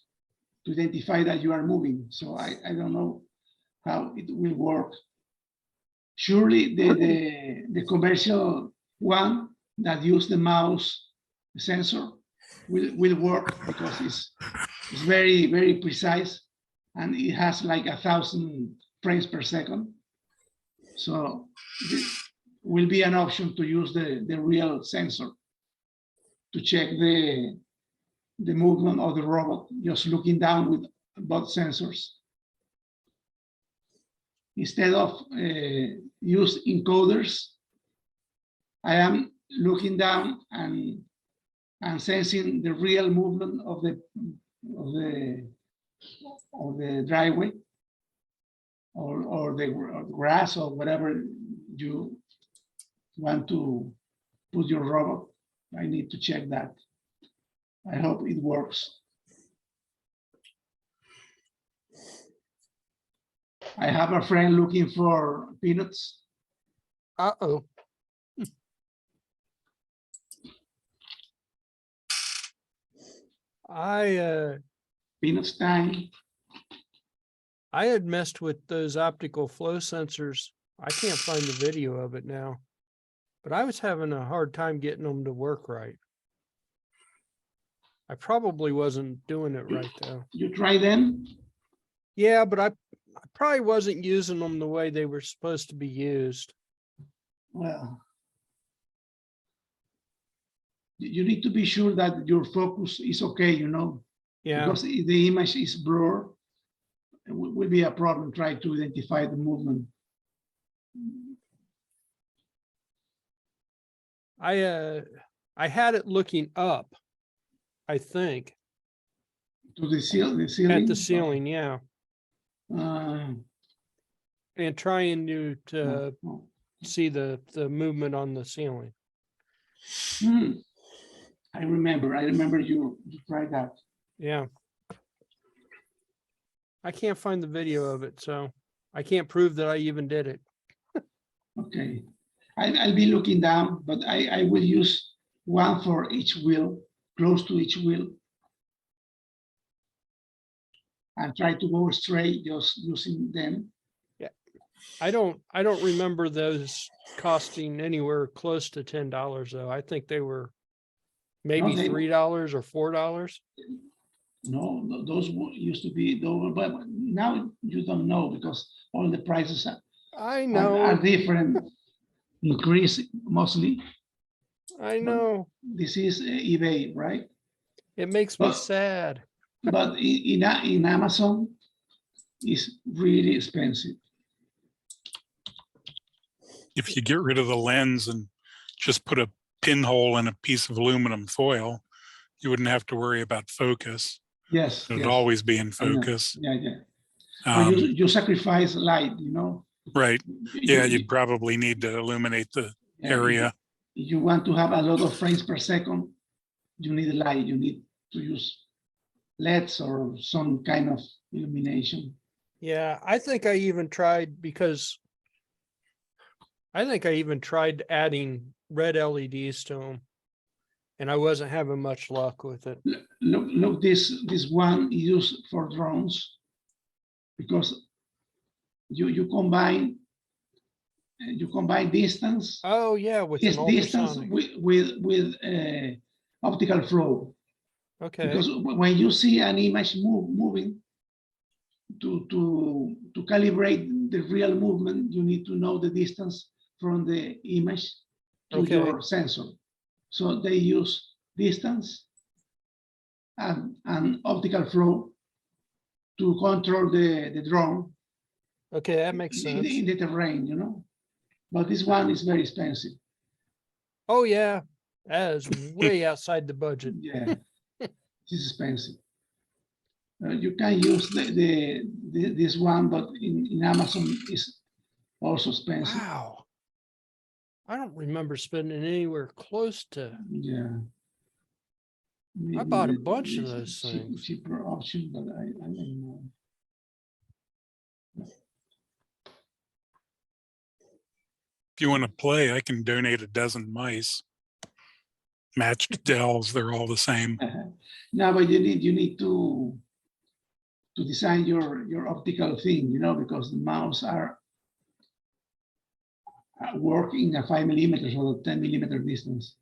to identify that you are moving. So I don't know how it will work. Surely the commercial one that use the mouse sensor will work because it's very, very precise and it has like 1,000 frames per second. So this will be an option to use the real sensor to check the movement of the robot, just looking down with both sensors. Instead of use encoders, I am looking down and sensing the real movement of the driveway or the grass or whatever you want to put your robot. I need to check that. I hope it works. I have a friend looking for peanuts. Uh-oh. Peanuts time. I had messed with those optical flow sensors. I can't find the video of it now, but I was having a hard time getting them to work right. I probably wasn't doing it right though. You try them? Yeah, but I probably wasn't using them the way they were supposed to be used. Well, you need to be sure that your focus is okay, you know, Yeah, because if the image is blurred, it will be a problem trying to identify the movement. I had it looking up, I think, To the ceiling? at the ceiling, yeah, Uh, and trying to no. see the movement on the ceiling. I remember you tried that. Yeah. I can't find the video of it, so I can't prove that I even did it. Okay. I'll be looking down, but I will use one for each wheel, close to each wheel. And try to go straight just using them. I don't remember those costing anywhere close to $10 though. I think they were maybe they- $3 or $4. No, those used to be those, but now you don't know because all the prices I are know, different, increase mostly. I know. This is eBay, right? It makes me But- sad. But in Amazon, it's really expensive. If you get rid of the lens and just put a pinhole in a piece of aluminum foil, you wouldn't have to worry about focus. Yes. It'd yes. always be in I know. focus. Yeah. So you sacrifice light, you know. Right. Yeah, You- you'd probably need to illuminate the yeah, area. if you want to have a lot of frames per second, you need light. You need to use LEDs or some kind of illumination. Yeah, I think I even tried adding red LEDs to them, and I wasn't having much luck with it. Look, this one is used for drones because you combine distance, Oh yeah, with this an distance ultrasonic. with optical flow. Okay, Because when you see an image moving, to calibrate the real movement, you need to know the distance from the image to Okay. your sensor. So they use distance and optical flow to control the drone okay, that makes sense. in the terrain, you know. But this one is very expensive. Oh yeah, that is way outside the budget. Yeah, it's expensive. You can use this one, but in Amazon is also expensive. Wow. I don't remember spending anywhere close to, Yeah. Maybe bought a there bunch of is a those things. cheaper option, but I don't know. If you want to play, I can donate a dozen mice. Matched Dells, they're all the same. No, but you need to design your optical thing, you know, because the mouse are working at 5 millimeters or 10 millimeter distance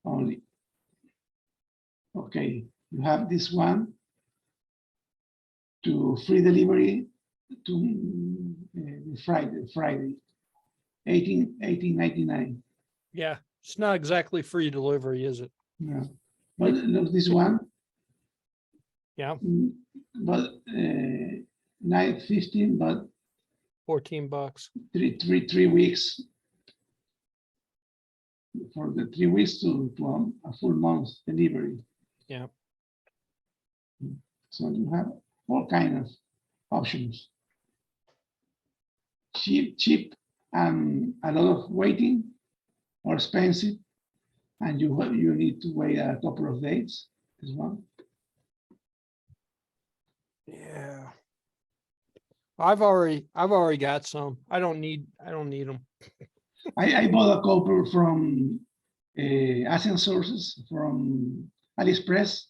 only. Okay, you have this one to free delivery to Friday, 18.99. Yeah, it's not exactly free delivery, is it? Yeah, but look, this one. Yeah. But 9.15, but 14 bucks. three weeks for the 3 weeks to a full month delivery. Yeah. So you have all kind of options. Cheap and a lot of waiting, or expensive, and you need to wait a couple of days as well. Yeah. I've already got some. I don't need them. I bought a couple from Asian sources from AliExpress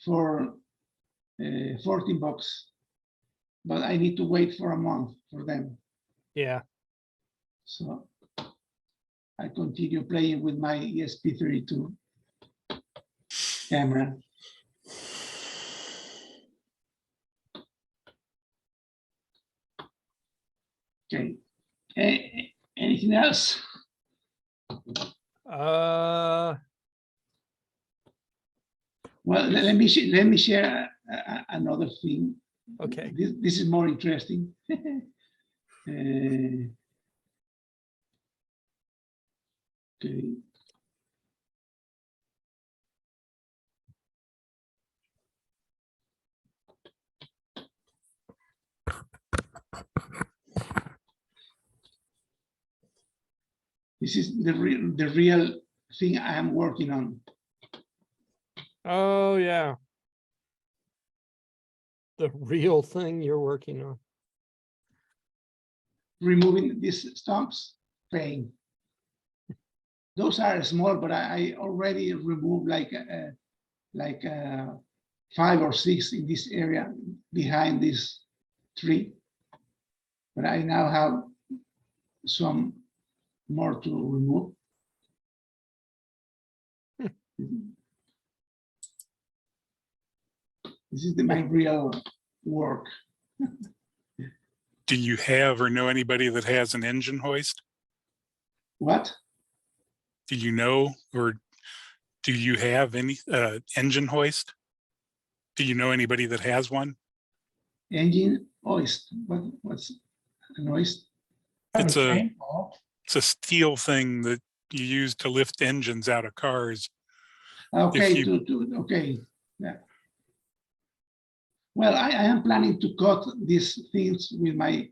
for 14 bucks, but I need to wait for a month for them. Yeah. So I continue playing with my ESP32 camera. Okay. Anything else? Well, let me share another thing. Okay. This is more interesting. Okay. This is the real thing I am working on. Oh yeah. The real thing you're working on. Removing these stumps, pain. Those are small, but I already removed like 5 or 6 in this area behind this tree. But I now have some more to remove. This is my real work. Do you have or know anybody that has an engine hoist? What? Do you know or do you have any engine hoist? Do you know anybody that has one? Engine hoist. What's an hoist? It's a Paintball. it's a steel thing that you use to lift engines out of cars. Okay, you- okay. Yeah. Well, I am planning to cut these things with my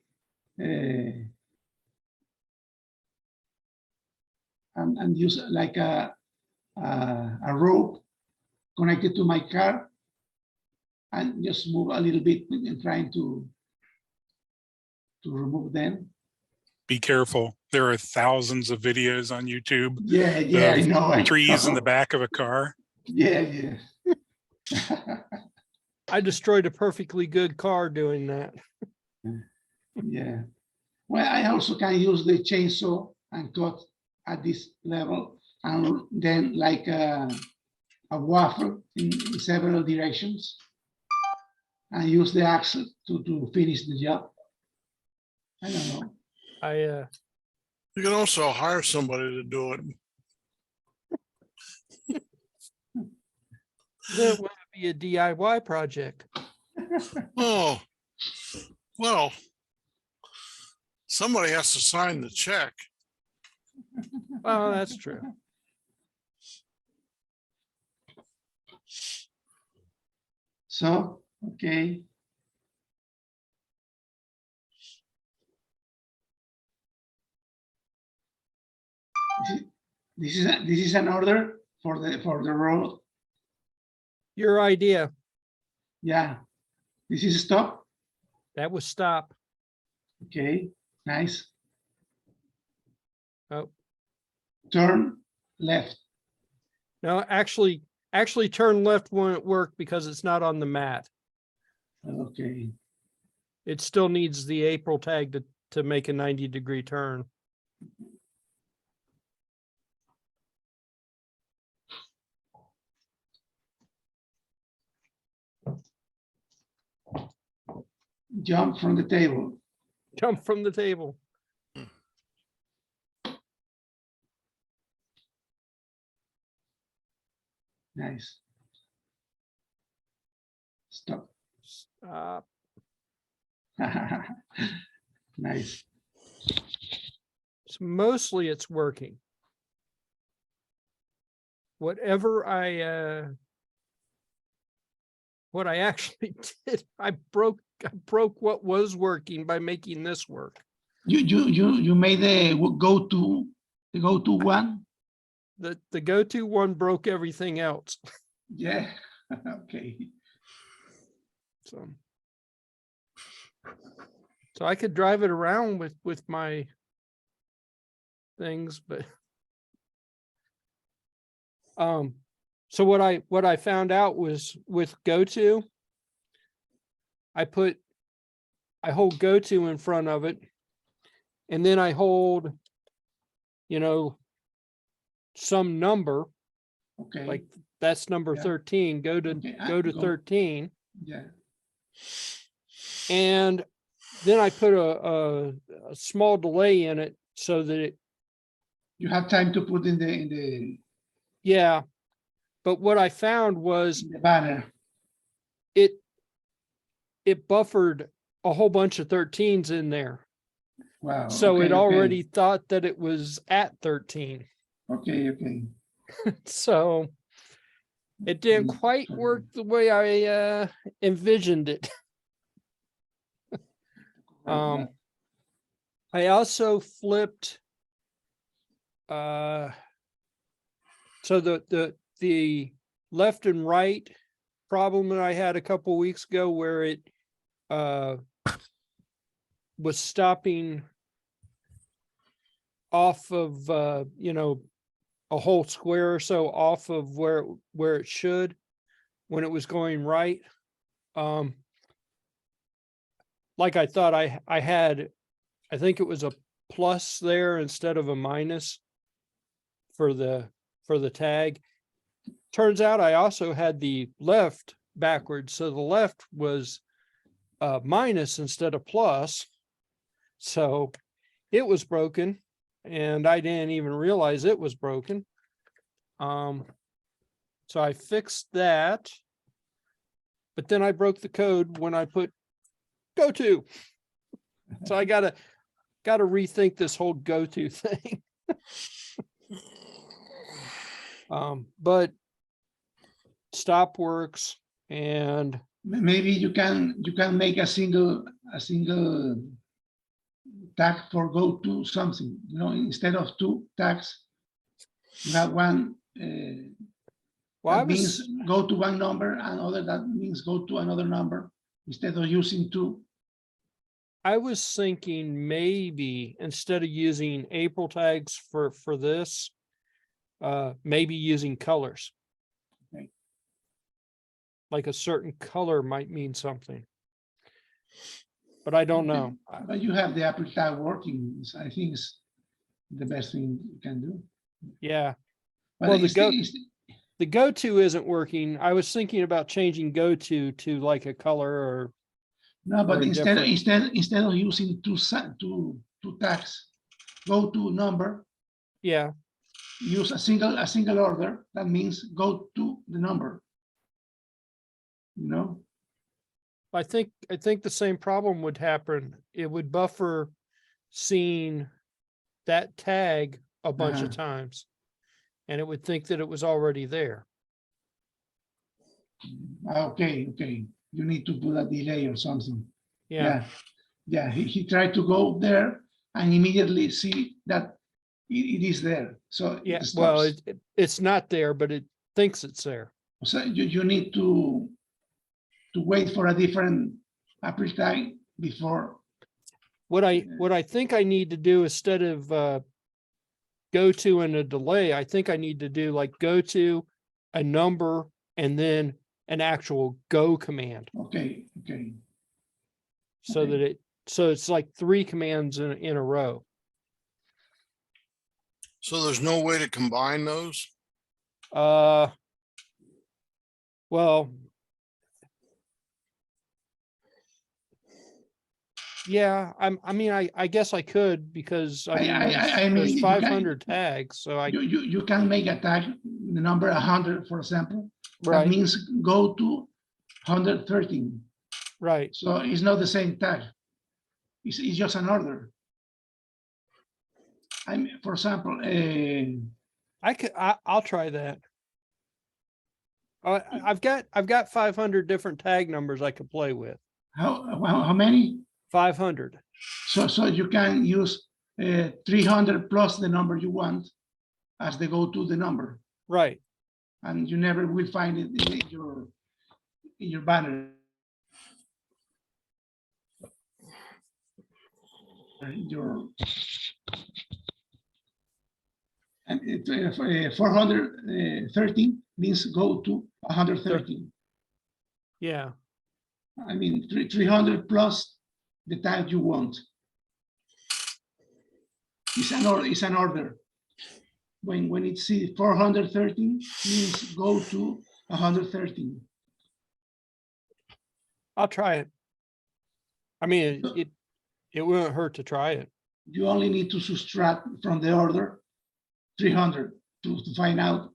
and use like a rope connected to my car and just move a little bit and trying to remove them. Be careful. There are thousands of videos on YouTube. Yeah, I of know. trees in the back of a car. Yeah. I destroyed a perfectly good car doing that. Yeah. Well, I also can use the chainsaw and cut at this level, and then like a waffle in several directions, and use the axe to finish the job. I don't know. You can also hire somebody to do it. That would be a DIY project. Oh, well, somebody has to sign the check. Oh, that's true. So, okay. This is an order for the road. Your idea. Yeah. This is stop. That was stop. Okay, nice. Oh, Turn left. no, actually turn left won't work because it's not on the mat. Okay. It still needs the April tag to make a 90-degree turn. Jump from the table. Jump from the table. Nice. Stop. Stop. Nice. So mostly it's working. Whatever what I actually did, I broke what was working by making this work. You made the go-to one. The go-to one broke everything else. Yeah. Okay. So I could drive it around with my things, but so what I found out was with GoTo, I hold GoTo in front of it, and then I hold, some number, Okay. like that's number Yeah. 13, go to Okay, go to go. 13. Yeah. And then I put a small delay in it so that You have time to put in the yeah. But what I found was banner. it buffered a whole bunch of 13s in there. Wow. So okay, it already thought that it was at 13. Okay. So it didn't quite work the way I envisioned it. I also flipped so the left and right problem that I had a couple weeks ago where it was stopping off of a whole square or so off of where it should when it was going right. Like I thought I had, I think it was a plus there instead of a minus for the tag. Turns out I also had the left backwards. So the left was minus instead of plus. So it was broken and I didn't even realize it was broken. So I fixed that, but then I broke the code when I put GoTo. So I gotta rethink this whole GoTo thing. But stop works, and Maybe you can make a single tag for go to something, instead of two tags, you have one well, that means go to one number and other that means go to another number instead of using two. I was thinking maybe instead of using April tags for this, maybe using colors. Okay. Like a certain color might mean something, but I don't know. But you have the Apple tag working. I think it's the best thing you can do. Yeah. But Well, the GoTo isn't working. I was thinking about changing GoTo to like a color or no, but or instead different. of using two tags, go to number, Yeah. use a single order. That means go to the number. I think the same problem would happen. It would buffer seeing that tag a bunch of times, and it would think that it was already there. Okay. You need to put a delay or something. Yeah. Yeah. He tried to go there and immediately see that it is there. So Yeah, it well, stops. it's not there, but it thinks it's there. So you need to wait for a different April tag before. What I think I need to do instead of go to and a delay, I think I need to do like go to a number and then an actual go command Okay, okay. so Okay. that so it's like 3 commands in a row. So there's no way to combine those? Well, yeah, I mean, I guess I could because I mean, I mean, there's you can- 500 tags, so I, You can make a tag, the number 100, for example. That right, means go to 113. right. So it's not the same tag. It's just an order. For example, I'll try that. I've got 500 different tag numbers I could play with. how many? 500. So you can use 300 plus the number you want as the go to the number, Right. and you never will find it in your banner. And 413 means go to 113. Yeah. I mean, 300 plus the tag you want. It's an order. When it's 413 means go to 113. I'll try it. I mean, it wouldn't hurt to try it. You only need to subtract from the order 300 to find out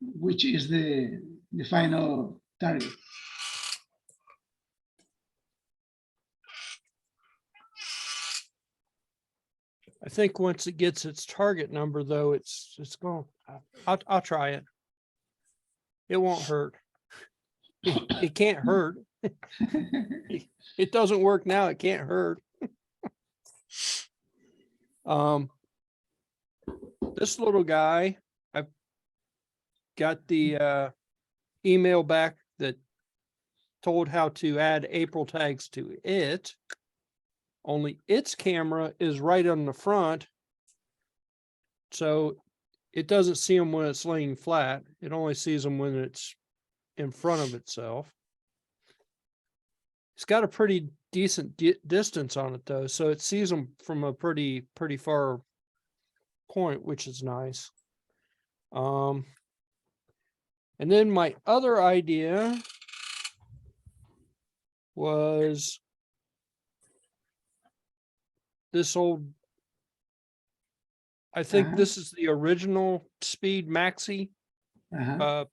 which is the final target. I think once it gets its target number, though, it's going. I'll try it. It won't hurt. It can't hurt. It doesn't work now. It can't hurt. This little guy, I've got the email back that told how to add April tags to it. Only its camera is right on the front. So it doesn't see them when it's laying flat. It only sees them when it's in front of itself. It's got a pretty decent distance on it though. So it sees them from a pretty far point, which is nice. And then my other idea was this old, I think Uh-huh. this is the original Speed Maxi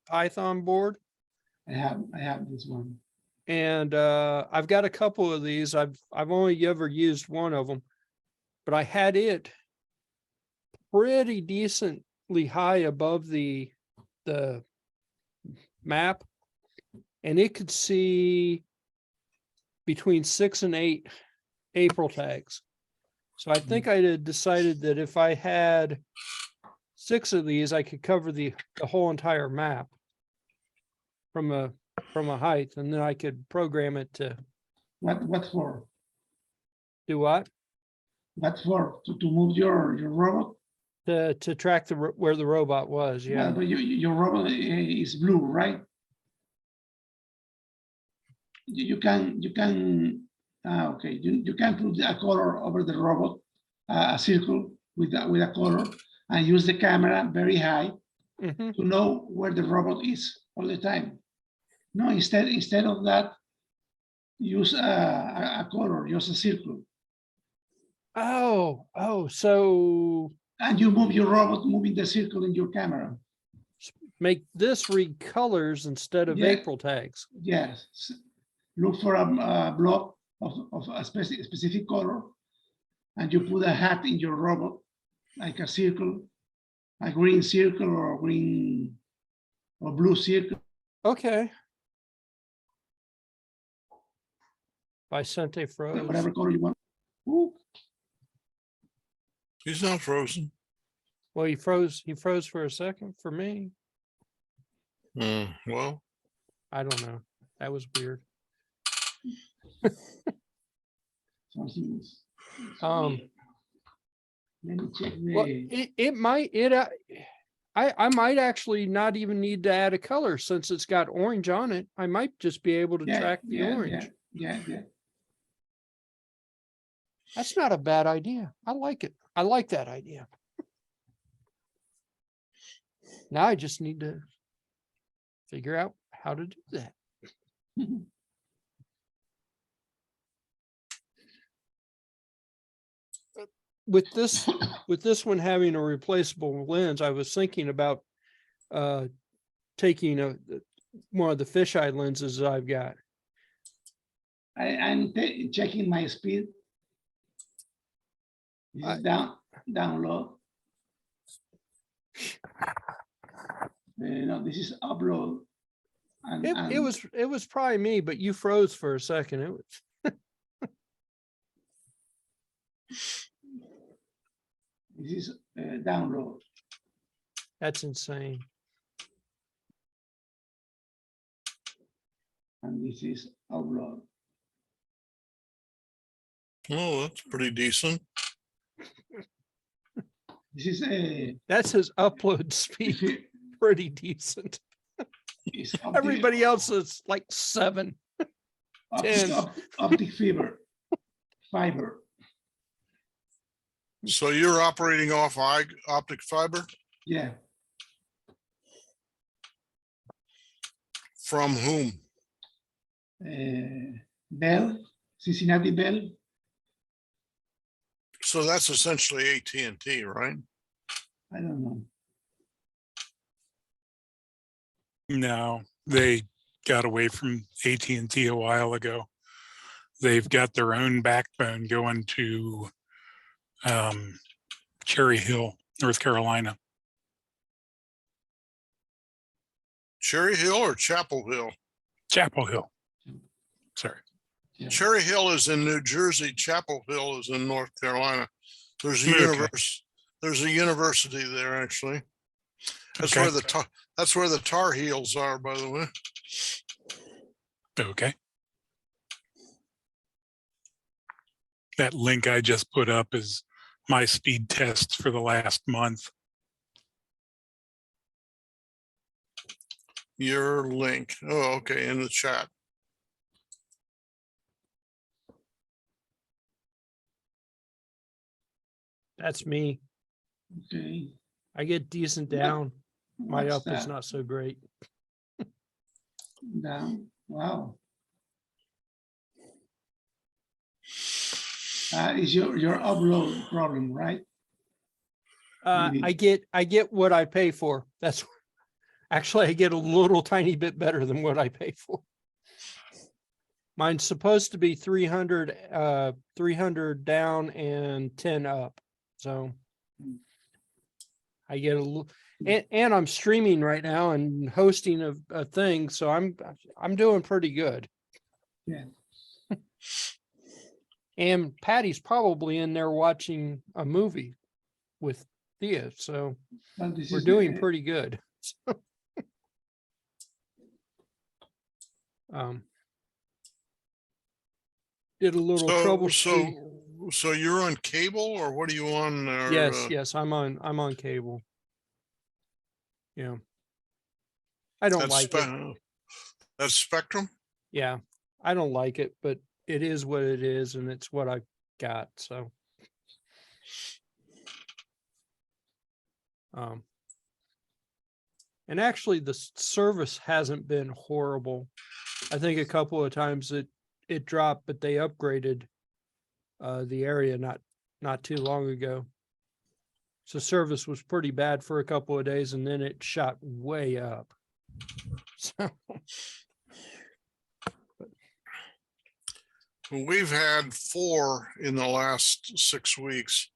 Python board. I have this one. And I've got a couple of these. I've only ever used one of them, but I had it pretty decently high above the map, and it could see between 6 and 8 April tags. So I think I had decided that if I had 6 of these, I could cover the whole entire map from a height, and then I could program it to What for? do what? What for? To move your robot? To track where the robot was. Yeah. But your robot is blue, right? You can okay. You can put a color over the robot, a circle with a color, and use the camera very high Mhm. to know where the robot is all the time. No, instead of that, use a color, use a circle, Oh, so and you move your robot moving the circle in your camera. make this read colors instead of Yeah. April tags. Yes, look for a block of a specific color, and you put a hat in your robot, like a circle, a green circle or a green or blue circle. Okay. Vicente froze. Whatever color you want. Ooh, He's not frozen. Well, he froze for a second for me. Well, I don't know. That was weird. Something is Um, weird. Let me check Well, the, I might actually not even need to add a color since it's got orange on it. I might just be able to yeah, track the yeah, orange. yeah. That's not a bad idea. I like it. I like that idea. Now I just need to figure out how to do that. With this one having a replaceable lens, I was thinking about taking one of the fisheye lenses that I've got. I'm checking my speed. This is down low. No, this is upload. And, It was probably me, but you froze for a second. It was this is download. that's insane. And this is upload. oh, that's pretty decent. This is a That's his upload speed. Pretty decent. Everybody else is like 7. 10. Optic fiber. So you're operating off optic fiber Yeah. from whom? Bell, Cincinnati Bell. So that's essentially AT&T, right? I don't know. No, they got away from AT&T a while ago. They've got their own backbone going to Cherry Hill, North Carolina. Cherry Hill or Chapel Hill? Chapel Hill. Sorry. Yeah. Cherry Hill is in New Jersey. Chapel Hill is in North Carolina. There's a Okay. There's a university there, actually. That's Okay. where the Tar Heels are, by the way. Okay. That link I just put up is my speed tests for the last month. Your link. Oh, okay, in the chat. That's me. Okay. I get decent down. My What's up is that? not so great. Down. Wow. Is your upload problem, right? Maybe. I get what I pay for. That's actually I get a little tiny bit better than what I pay for. Mine's supposed to be 300 down and 10 up. So I get a little, and I'm streaming right now and hosting a thing, so I'm doing pretty good. Yeah. And Patty's probably in there watching a movie with Thea, so But this we're is doing pretty good. Did a little troubleshoot. So you're on cable, or what are you on? Or, Yes, I'm on cable. Yeah. I don't like it. That's Spectrum? Yeah, I don't like it, but it is what it is, and it's what I got, so. And actually the service hasn't been horrible. I think a couple of times it dropped, but they upgraded the area not too long ago. So service was pretty bad for a couple of days, and then it shot way up. So We've had 4 in the last 6 weeks,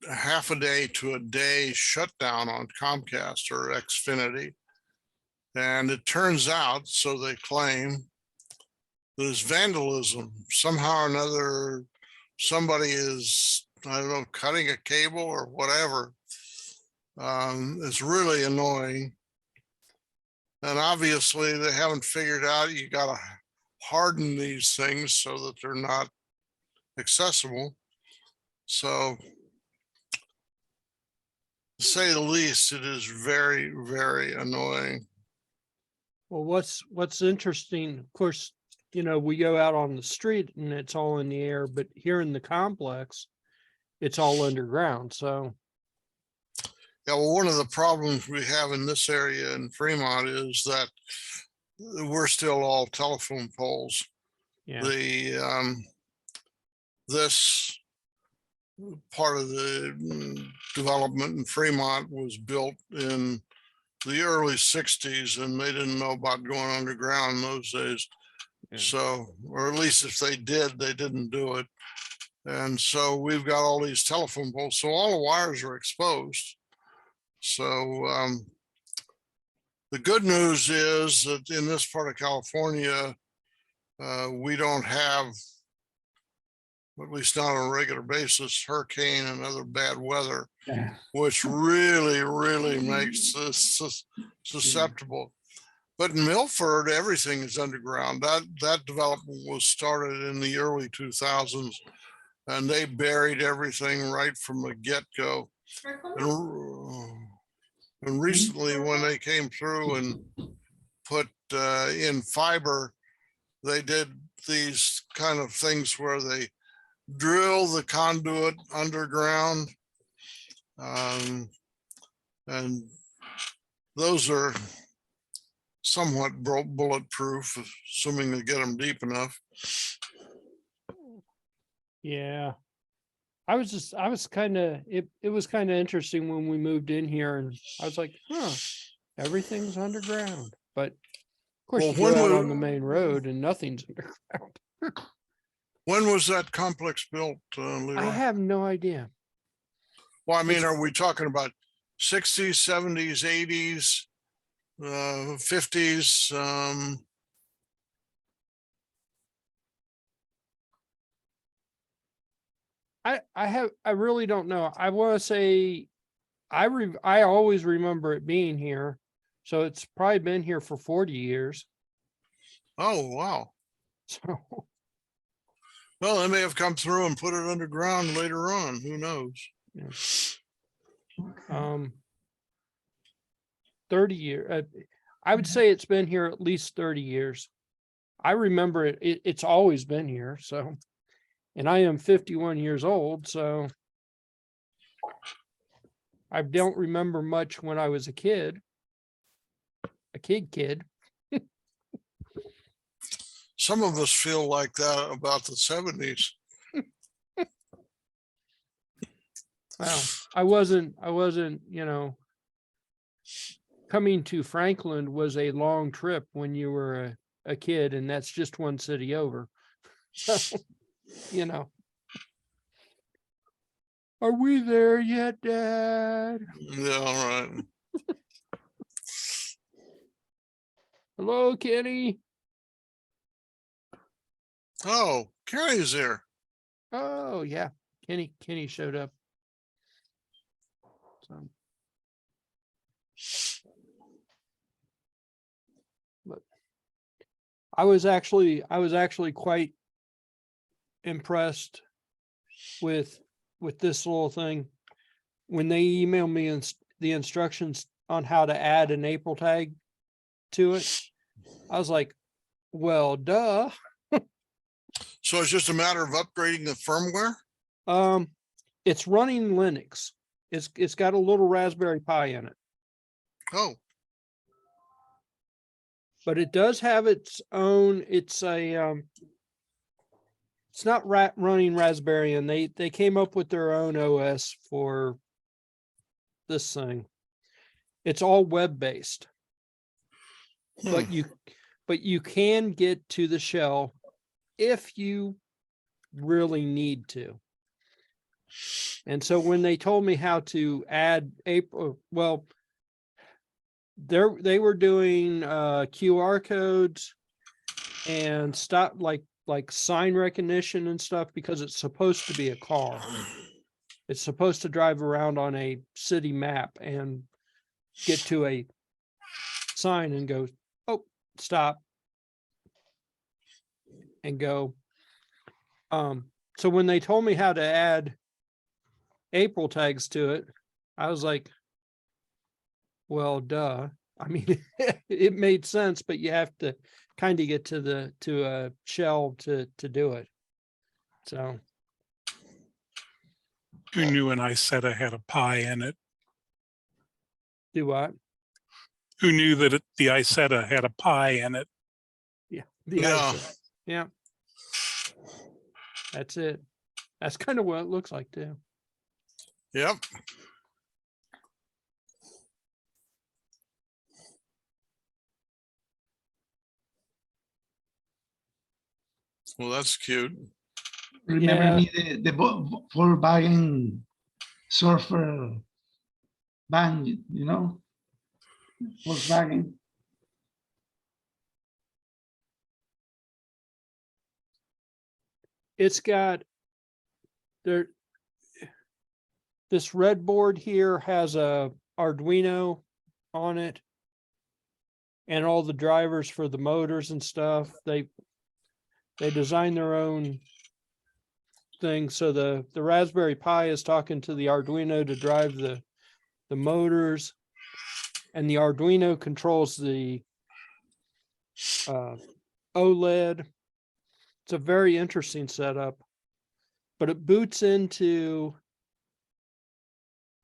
half a day to a day shutdown on Comcast or Xfinity. And it turns out, so they claim, there's vandalism. Somehow or another, somebody is I don't know, cutting a cable or whatever. It's really annoying. And obviously they haven't figured out you gotta harden these things so that they're not accessible. So to say the least, it is very, very annoying. Well, what's interesting, of course, you know, we go out on the street and it's all in the air, but here in the complex, it's all underground. So, Yeah, well, one of the problems we have in this area in Fremont is that we're still all telephone poles. yeah, This part of the development in Fremont was built in the early 60s, and they didn't know about going underground in those days. Yeah. So, or at least if they did, they didn't do it. And so we've got all these telephone poles. So all the wires are exposed. So the good news is that in this part of California, we don't have, at least not on a regular basis, hurricane and other bad weather, Yeah. which really, really makes this susceptible. But in Milford, everything is underground. That development was started in the early 2000s, and they buried everything right from the get-go. And recently, when they came through and put in fiber, they did these kind of things where they drill the conduit underground. And those are somewhat bulletproof, assuming they get them deep enough. yeah. I was kind of, it was kind of interesting when we moved in here and I was like, huh, everything's underground. But of course, Well, you when go out was- on the main road and nothing's underground. When was that complex built, Leroy? I have no idea. Well, I mean, are we talking about 60s, 70s, 80s, 50s? I really don't know. I want to say I always remember it being here. So it's probably been here for 40 years. Oh, wow. So Well, they may have come through and put it underground later on. Who knows? Okay. 30 years. I would say it's been here at least 30 years. I remember it's always been here. So, and I am 51 years old. So I don't remember much when I was a kid. Some of us feel like that about the 70s. Well, I wasn't, you know, coming to Franklin was a long trip when you were a kid, and that's just one city over. So, you know. Are we there yet, Dad? Yeah, all right. Hello, Kenny. Oh, Carrie's there. Oh, yeah. Kenny showed up. So. But I was actually quite impressed with this little thing. When they emailed me the instructions on how to add an April tag to it, I was like, well, duh. So it's just a matter of upgrading the firmware? It's running Linux. It's got a little Raspberry Pi in it, Oh, but it does have its own. It's not running Raspberry, and they came up with their own OS for this thing. It's all web based, but you can get to the shell if you really need to. And so when they told me how to add April, well, they were doing QR codes and stuff like sign recognition and stuff, because it's supposed to be a car. It's supposed to drive around on a city map and get to a sign and go, oh, stop. And go. So when they told me how to add April tags to it, I was like, well, duh. I mean, it made sense, but you have to kind of get to a shell to do it. So Who knew an Isetta had a pie in it? do what? Who knew that the Isetta had a pie in it? Yeah. The Yeah. ISO. Yeah. That's it. That's kind of what it looks like too. Yep. Well, that's cute. Remember Yeah. me the Volkswagen Surfer van, you know, Volkswagen. It's got there. This red board here has a Arduino on it. And all the drivers for the motors and stuff, they design their own thing. So the Raspberry Pi is talking to the Arduino to drive the motors, and the Arduino controls the OLED. It's a very interesting setup, but it boots into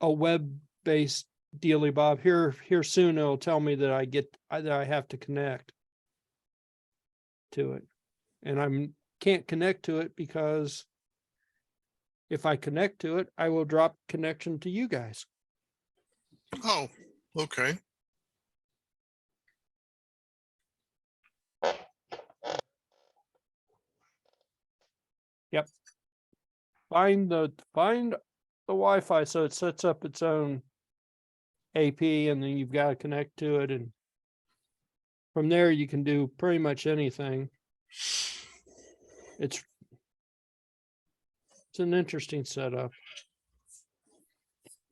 a web-based dealy bob. Here soon it'll tell me that I have to connect to it, and I can't connect to it because if I connect to it, I will drop connection to you guys. Oh, okay. Find the Wi-Fi so it sets up its own AP, and then you've got to connect to it, and from there you can do pretty much anything. It's an interesting setup.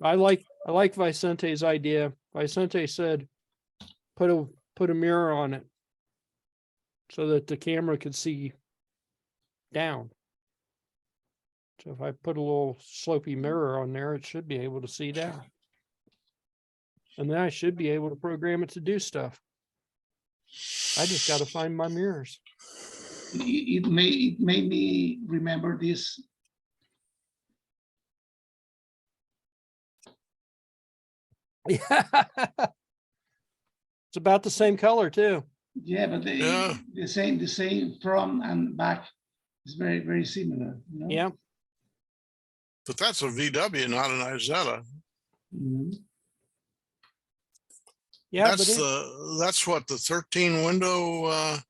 I like Vicente's idea. Vicente said put a mirror on it so that the camera could see down. So if I put a little slopey mirror on there, it should be able to see down. And then I should be able to program it to do stuff. I just got to find my mirrors. It made me remember this. Yeah. It's about the same color too. Yeah, but Yeah. the same front and back is very similar. You know? Yeah. But that's a VW, not an Isetta. Mhm. Yeah, That's but that's what, the 13 window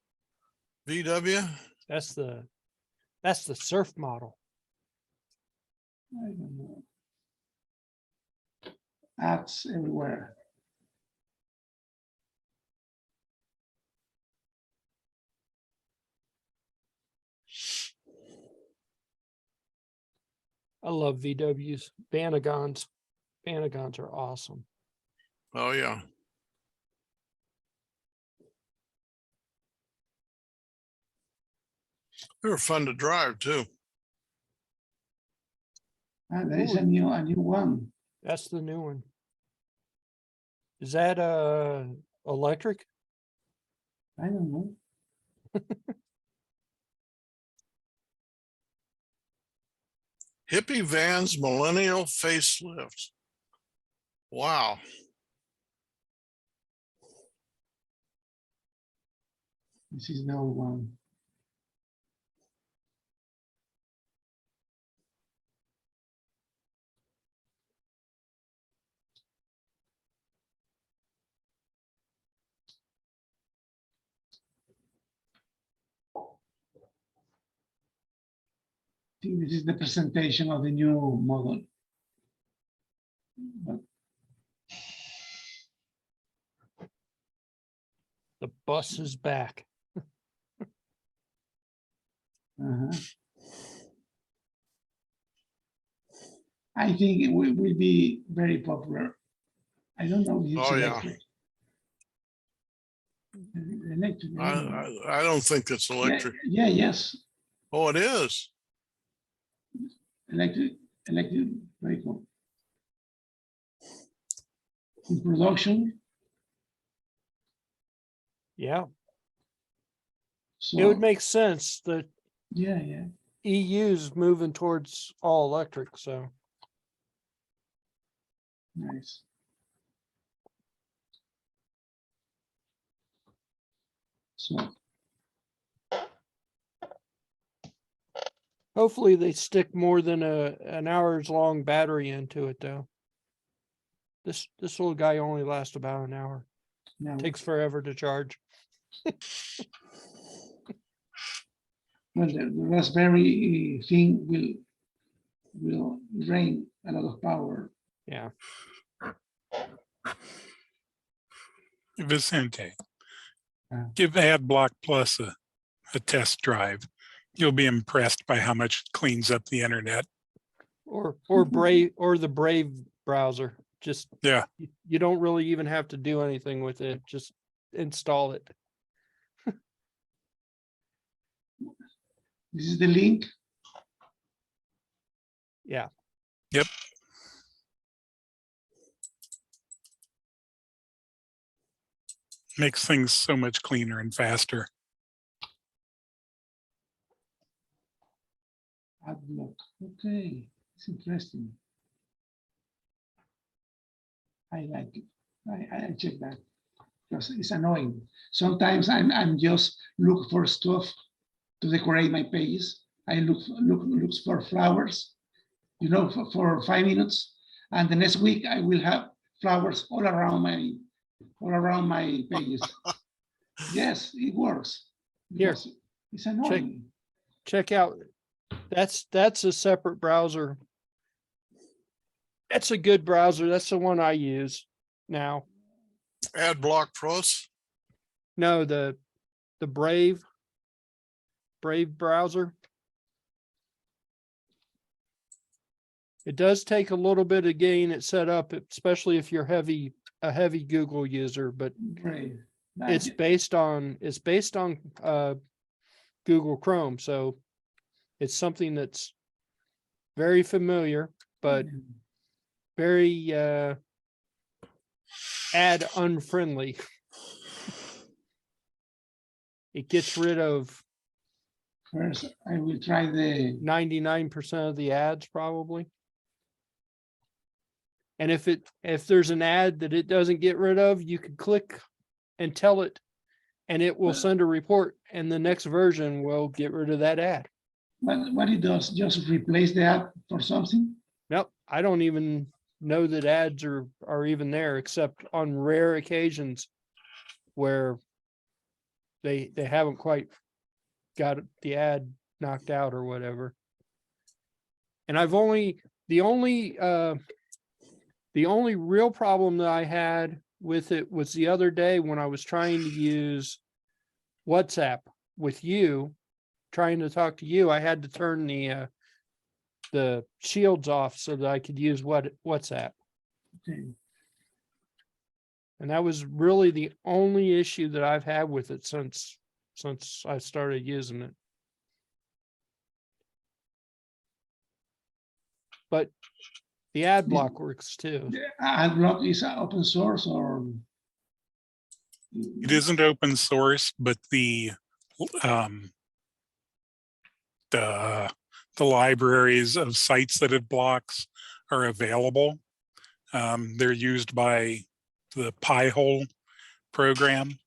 VW? that's the surf model. I don't know. Ads everywhere. I love VWs. Vanagons. Vanagons are awesome. Oh, yeah. They were fun to drive too. Ah, there is a new one. That's the new one. Is that electric? I don't know. Hippie Vans Millennial Facelift. Wow. This is the old one. I think this is the presentation of the new model. But, The bus is back. uh-huh. I think it will be very popular. I don't know if it's Oh, yeah. electric. Electric. I don't know. I don't think it's electric. Yeah, yes, Oh, it is. electric vehicle. In production, Yeah, so. it would make sense that Yeah, yeah. EU's moving towards all electric, so. Nice. So, Hopefully they stick more than an hour's long battery into it though. This little guy only lasts about an hour. now, Takes forever to charge. well, the Raspberry thing will drain a lot of power. Yeah. Vicente, Yeah. give AdBlock Plus a test drive. You'll be impressed by how much it cleans up the internet. Or Brave or the Brave browser. Just Yeah. you don't really even have to do anything with it. Just install it. This is the link. Yeah. Yep. Makes things so much cleaner and faster. AdBlock. Okay, it's interesting. I like it. I check that because it's annoying. Sometimes I'm just look for stuff to decorate my pages. I look for flowers, you know, for 5 minutes, and the next week I will have flowers all around my pages. Yes, it works. Here. Because it's annoying. Check out. That's a separate browser. That's a good browser. That's the one I use now. AdBlock Plus. No, the Brave browser. It does take a little bit of getting it set up, especially if you're a heavy Google user, but Great. it's based on Google Chrome. So it's something that's very familiar, but very ad unfriendly. It gets rid of First, I will try the 99% of the ads probably. And if there's an ad that it doesn't get rid of, you can click and tell it, and it will send a report, and the next version will get rid of that ad. what it does, just replace the ad for something. Nope, I don't even know that ads are even there, except on rare occasions where they haven't quite got the ad knocked out or whatever. And the only real problem that I had with it was the other day when I was trying to use WhatsApp with you, trying to talk to you. I had to turn the shields off so that I could use WhatsApp. Okay. And that was really the only issue that I've had with it since I started using it. But the ad block works too. The AdBlock is open source or? It isn't open source, but the libraries of sites that it blocks are available. They're used by the Pi-hole program.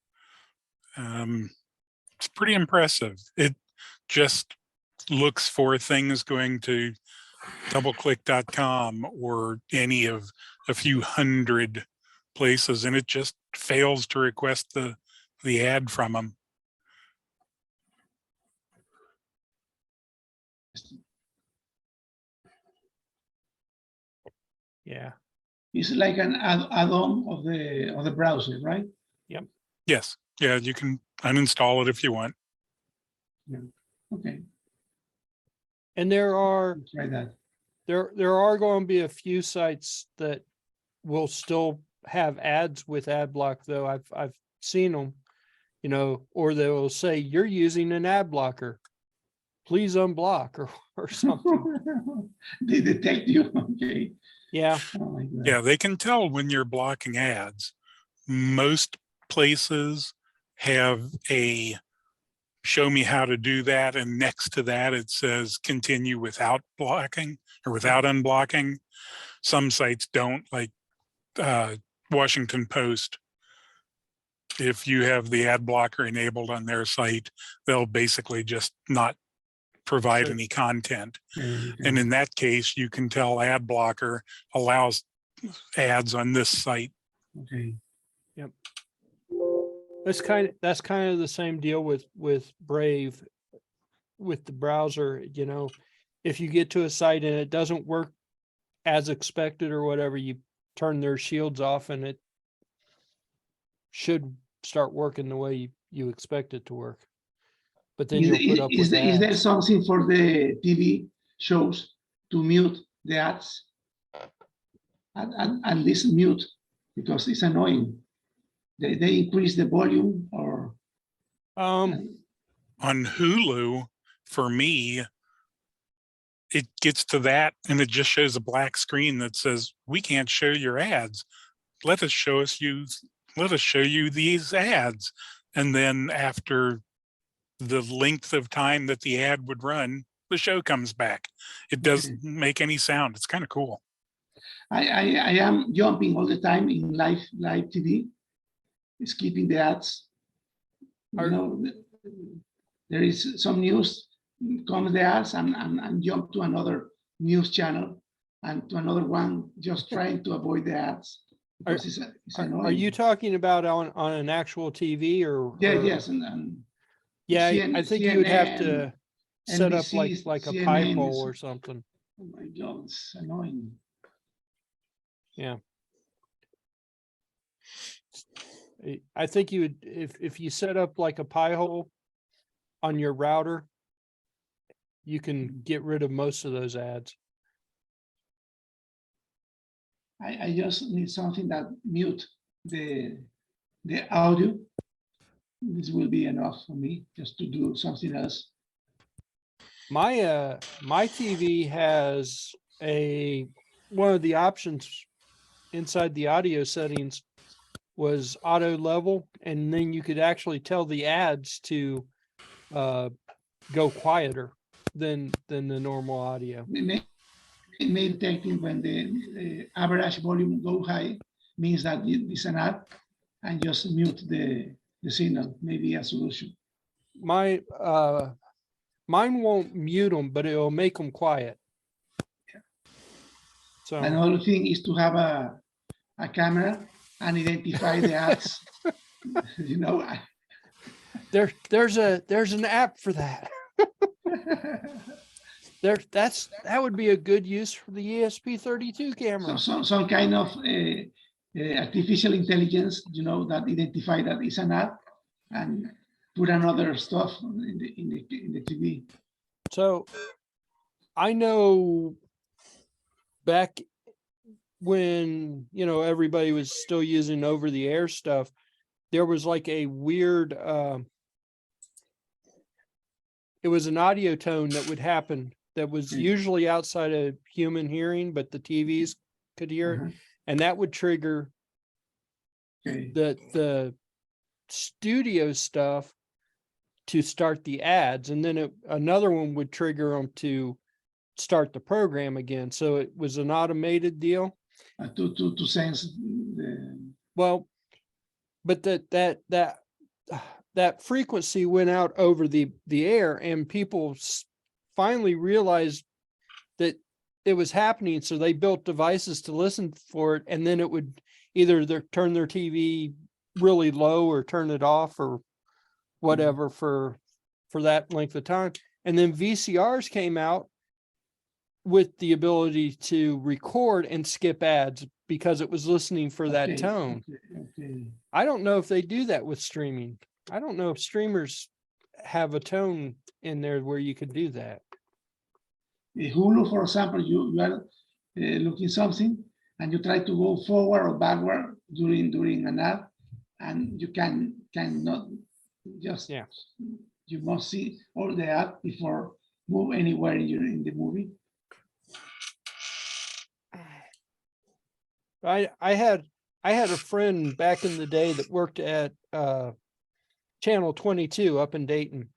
It's pretty impressive. It just looks for things going to doubleclick.com or any of a few hundred places, and it just fails to request the ad from them. Yeah. It's like an add-on of the browser, right? Yes. Yeah, you can uninstall it if you want. Yeah. Okay. And there are I'll try that. There are going to be a few sites that will still have ads with ad block, though. I've seen them, you know, or they will say you're using an ad blocker. Please unblock or something. They detect you. Okay. Yeah. Oh my God. Yeah, they can tell when you're blocking ads. Most places have a show me how to do that. And next to that, it says continue without blocking or without unblocking. Some sites don't, like Washington Post. If you have the ad blocker enabled on their site, they'll basically just not provide So- any content. Okay, And okay. in that case, you can tell ad blocker allows ads on this site. Okay. That's kind of the same deal with Brave, with the browser, you know, if you get to a site and it doesn't work as expected or whatever, you turn their shields off and it should start working the way you expect it to work. But then you'll put up with Is there ads. something for the TV shows to mute the ads? And this mute, because it's annoying. They increase the volume or On Hulu, for me, it gets to that and it just shows a black screen that says, we can't show your ads. Let us show you these ads. And then after the length of time that the ad would run, the show comes back. It doesn't make any sound. It's kind of cool. I am jumping all the time in live TV, skipping the ads. You know, there is some news, comes the ads and jump to another news channel and to another one, just trying to avoid the ads. Because it's annoying. Are you talking about on an actual TV or? Yeah, or- yes, and Yeah, I think you would have to set up NBC, like a CNN pie hole is- or something. Oh my God, it's annoying. I think you would, if you set up like a pie hole on your router, you can get rid of most of those ads. I just need something that mute the audio. This will be enough for me just to do something else. My TV has one of the options inside the audio settings was auto level, and then you could actually tell the ads to go quieter than the normal audio. It may detecting when the average volume go high means that it's an ad, and just mute the signal, maybe a solution. Mine won't mute them, but it'll make them quiet. So Another thing is to have a camera and identify the ads. You know, there's an app for that. That would be a good use for the ESP32 camera. some kind of artificial intelligence, you know, that identify that it's an ad and put another stuff in the TV. So I know back when, you know, everybody was still using over the air stuff, there was like a weird, it was an audio tone that would happen that was usually outside of human hearing, but the TVs could hear it. And that would trigger the studio stuff to start the ads. And then another one would trigger them to start the program again. So it was an automated deal. To sense the... Well, but that frequency went out over the air, and people finally realized that it was happening. So they built devices to listen for it, and then it would either turn their TV really low or turn it off or whatever for that length of time. And then VCRs came out with the ability to record and skip ads because it was listening for that tone. I don't know if they do that with streaming. I don't know if streamers have a tone in there where you could do that. Hulu, for example, you are looking something and you try to go forward or backward during an ad, and you cannot just, Yeah. you must see all the ad before move anywhere in the movie. I had a friend back in the day that worked at Channel 22 up in Dayton.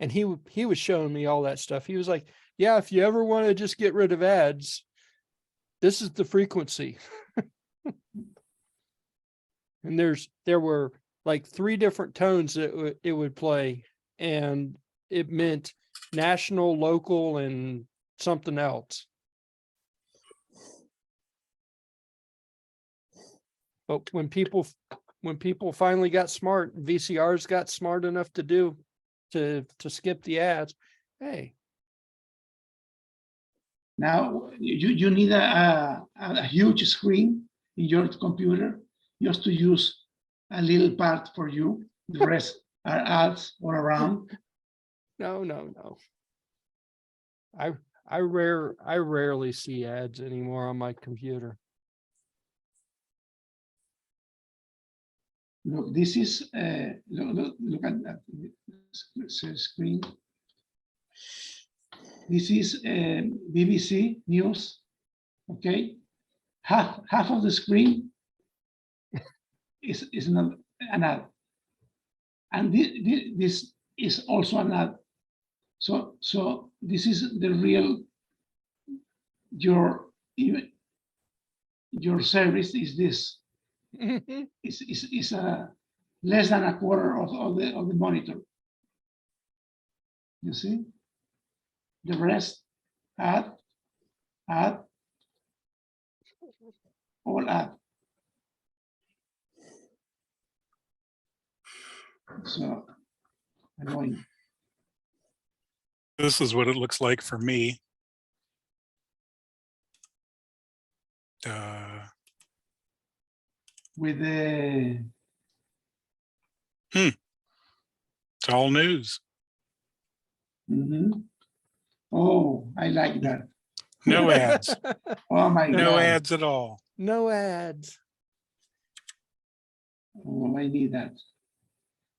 And he was showing me all that stuff. He was like, yeah, if you ever want to just get rid of ads, this is the frequency. And there were like 3 different tones that it would play, and it meant national, local, and something else. But when people finally got smart, VCRs got smart enough to skip the ads. Hey, Now you need a huge screen in your computer just to use a little part for you. The rest are ads all around. no. I rarely see ads anymore on my computer. Look, this is look at that screen. This is BBC News. Okay, half of the screen is not an ad, and this is also an ad. So this is the real your service is this. Is less than a quarter of the monitor. You see, the rest add, all add. So annoying. This is what it looks like for me. With the It's all news. Oh, I like that. No ads. Oh my No God. ads at all. No ads. Oh, I need that.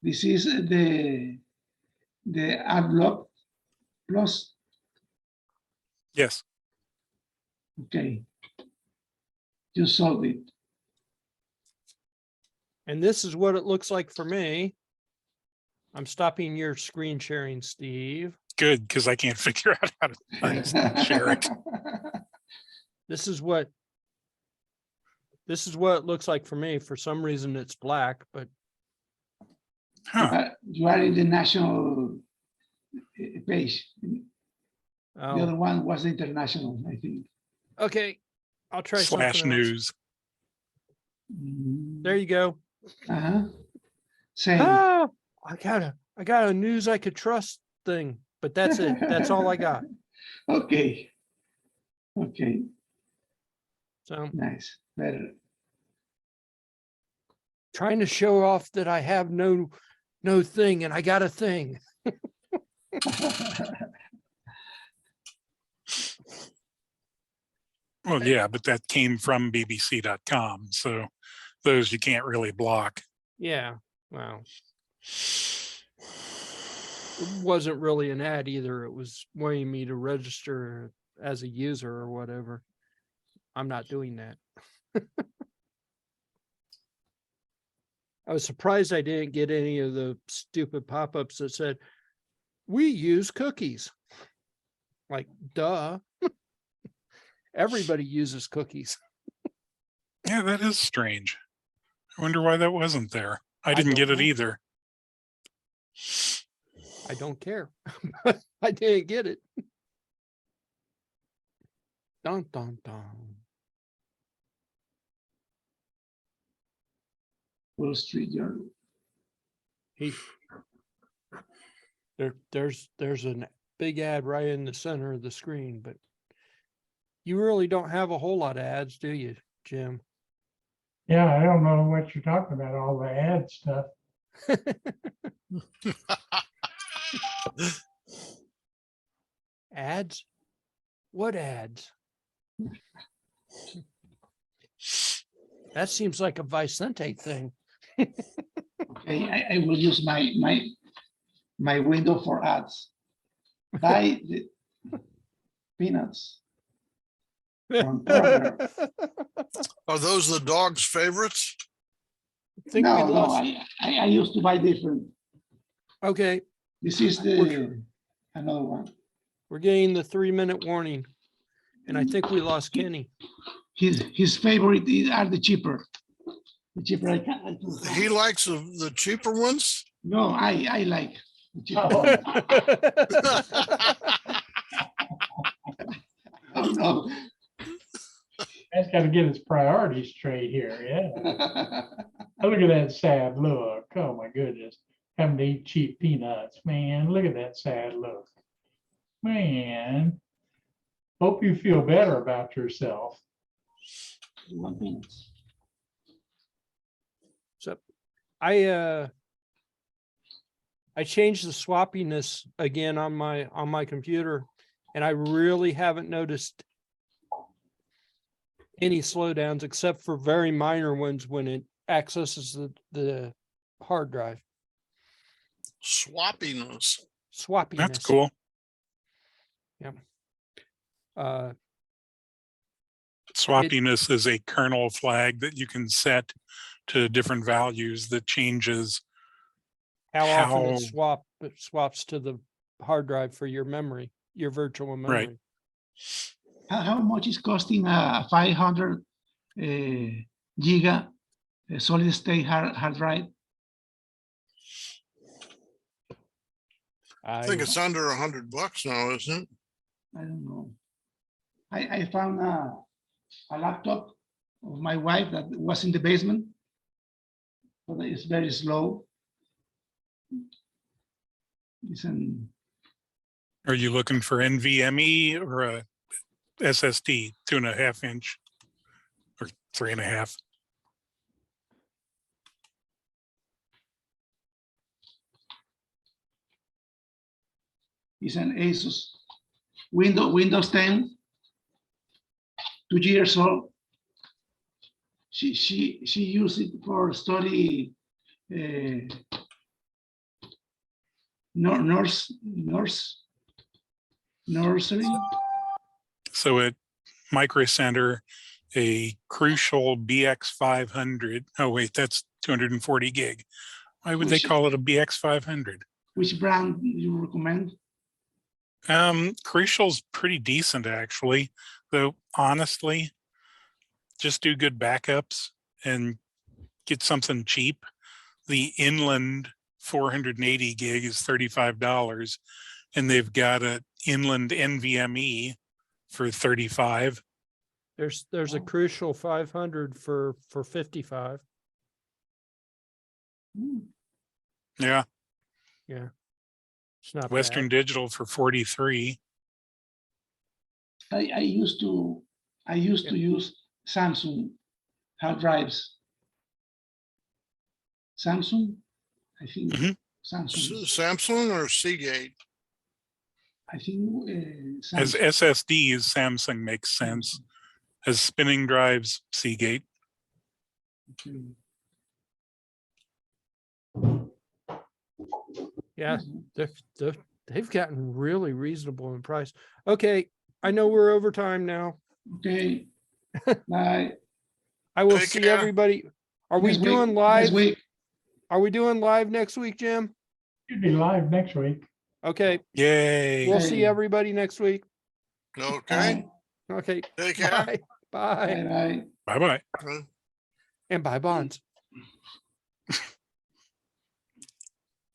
This is the ad block plus. Yes. Okay. You solved it. And this is what it looks like for me. I'm stopping your screen sharing, Steve. Good, because I can't figure out how to share it. This is what it looks like for me. For some reason it's black, but Huh. You are in the national page. The other oh, one was international, I think. okay. I'll try / something else. news. There you go. Same. Ah, I got a news I could trust thing, but that's it. That's all I got. Okay. So Nice. Better. trying to show off that I have no thing, and I got a thing. Well, yeah, but that came from bbc.com. So those you can't really block. Yeah. Wow. It wasn't really an ad either. It was wanting me to register as a user or whatever. I'm not doing that. I was surprised I didn't get any of the stupid pop-ups that said, we use cookies. Like, duh. Everybody uses cookies. Yeah, that is strange. I wonder why that wasn't there. I didn't get don't it know. either. I don't care. I didn't get it. Dun, dun, dun. Wall Street Journal. There's a big ad right in the center of the screen, but you really don't have a whole lot of ads, do you, Jim? Yeah, I don't know what you're talking about, all the ad stuff. Ads? What ads? That seems like a Vicente thing. Okay, I will use my window for ads. Buy the peanuts from Turner. Are those the dog's favorites? Think we No, lost. I used to buy different. Okay, This is the another one. we're getting the 3-minute warning. And I think we lost Kenny. His favorite are the cheaper. The cheaper I can He likes the cheaper ones? No, I like the cheaper. Oh. Oh, no. That's got to get his priorities straight here, yeah. Oh, look at that sad look. Oh, my goodness. Having to eat cheap peanuts, man. Look at that sad look. Man. Hope you feel better about yourself. 1 minute. So I changed the swappiness again on my computer, and I really haven't noticed any slowdowns except for very minor ones when it accesses the hard drive. Swappiness. Swappiness. That's cool. Swappiness is a kernel flag that you can set to different values that changes How often how- it swaps to the hard drive for your memory, your virtual memory. Right. How much is costing a 500 giga solid state hard drive? I think it's under $100 now, isn't it? I don't know. I found a laptop of my wife that was in the basement, but it's very slow. Are you looking for NVMe or a SSD, 2.5 inch or 3.5? It's an Asus Windows 10, 2 years old. She used it for study nursery. So at Micro Center, a Crucial BX500. Oh wait, that's 240 gig. Why would they call it a BX500? Which brand do you recommend? Crucial's pretty decent actually, though honestly, just do good backups and get something cheap. The Inland 480 gig is $35, and they've got an Inland NVMe for $35. There's a Crucial 500 for $55. Yeah, Yeah, it's not Western bad. Digital for $43. I used to use Samsung hard drives. Samsung, I think Mhm. Samsung. Samsung or Seagate? I think As Samsung. SSDs, Samsung makes sense. As spinning drives, Seagate. Okay. Yeah, they've gotten really reasonable in price. Okay, I know we're over time now. Okay. Bye. I will Take see care. everybody. Are we Next week- doing next live? week. Are we doing live next week, Jim? Should be live next week. Okay, Yay. we'll see Hey. everybody next week. Okay, Okay, take care. bye, bye, Bye. Bye. Bye-bye. Uh, and buy bonds.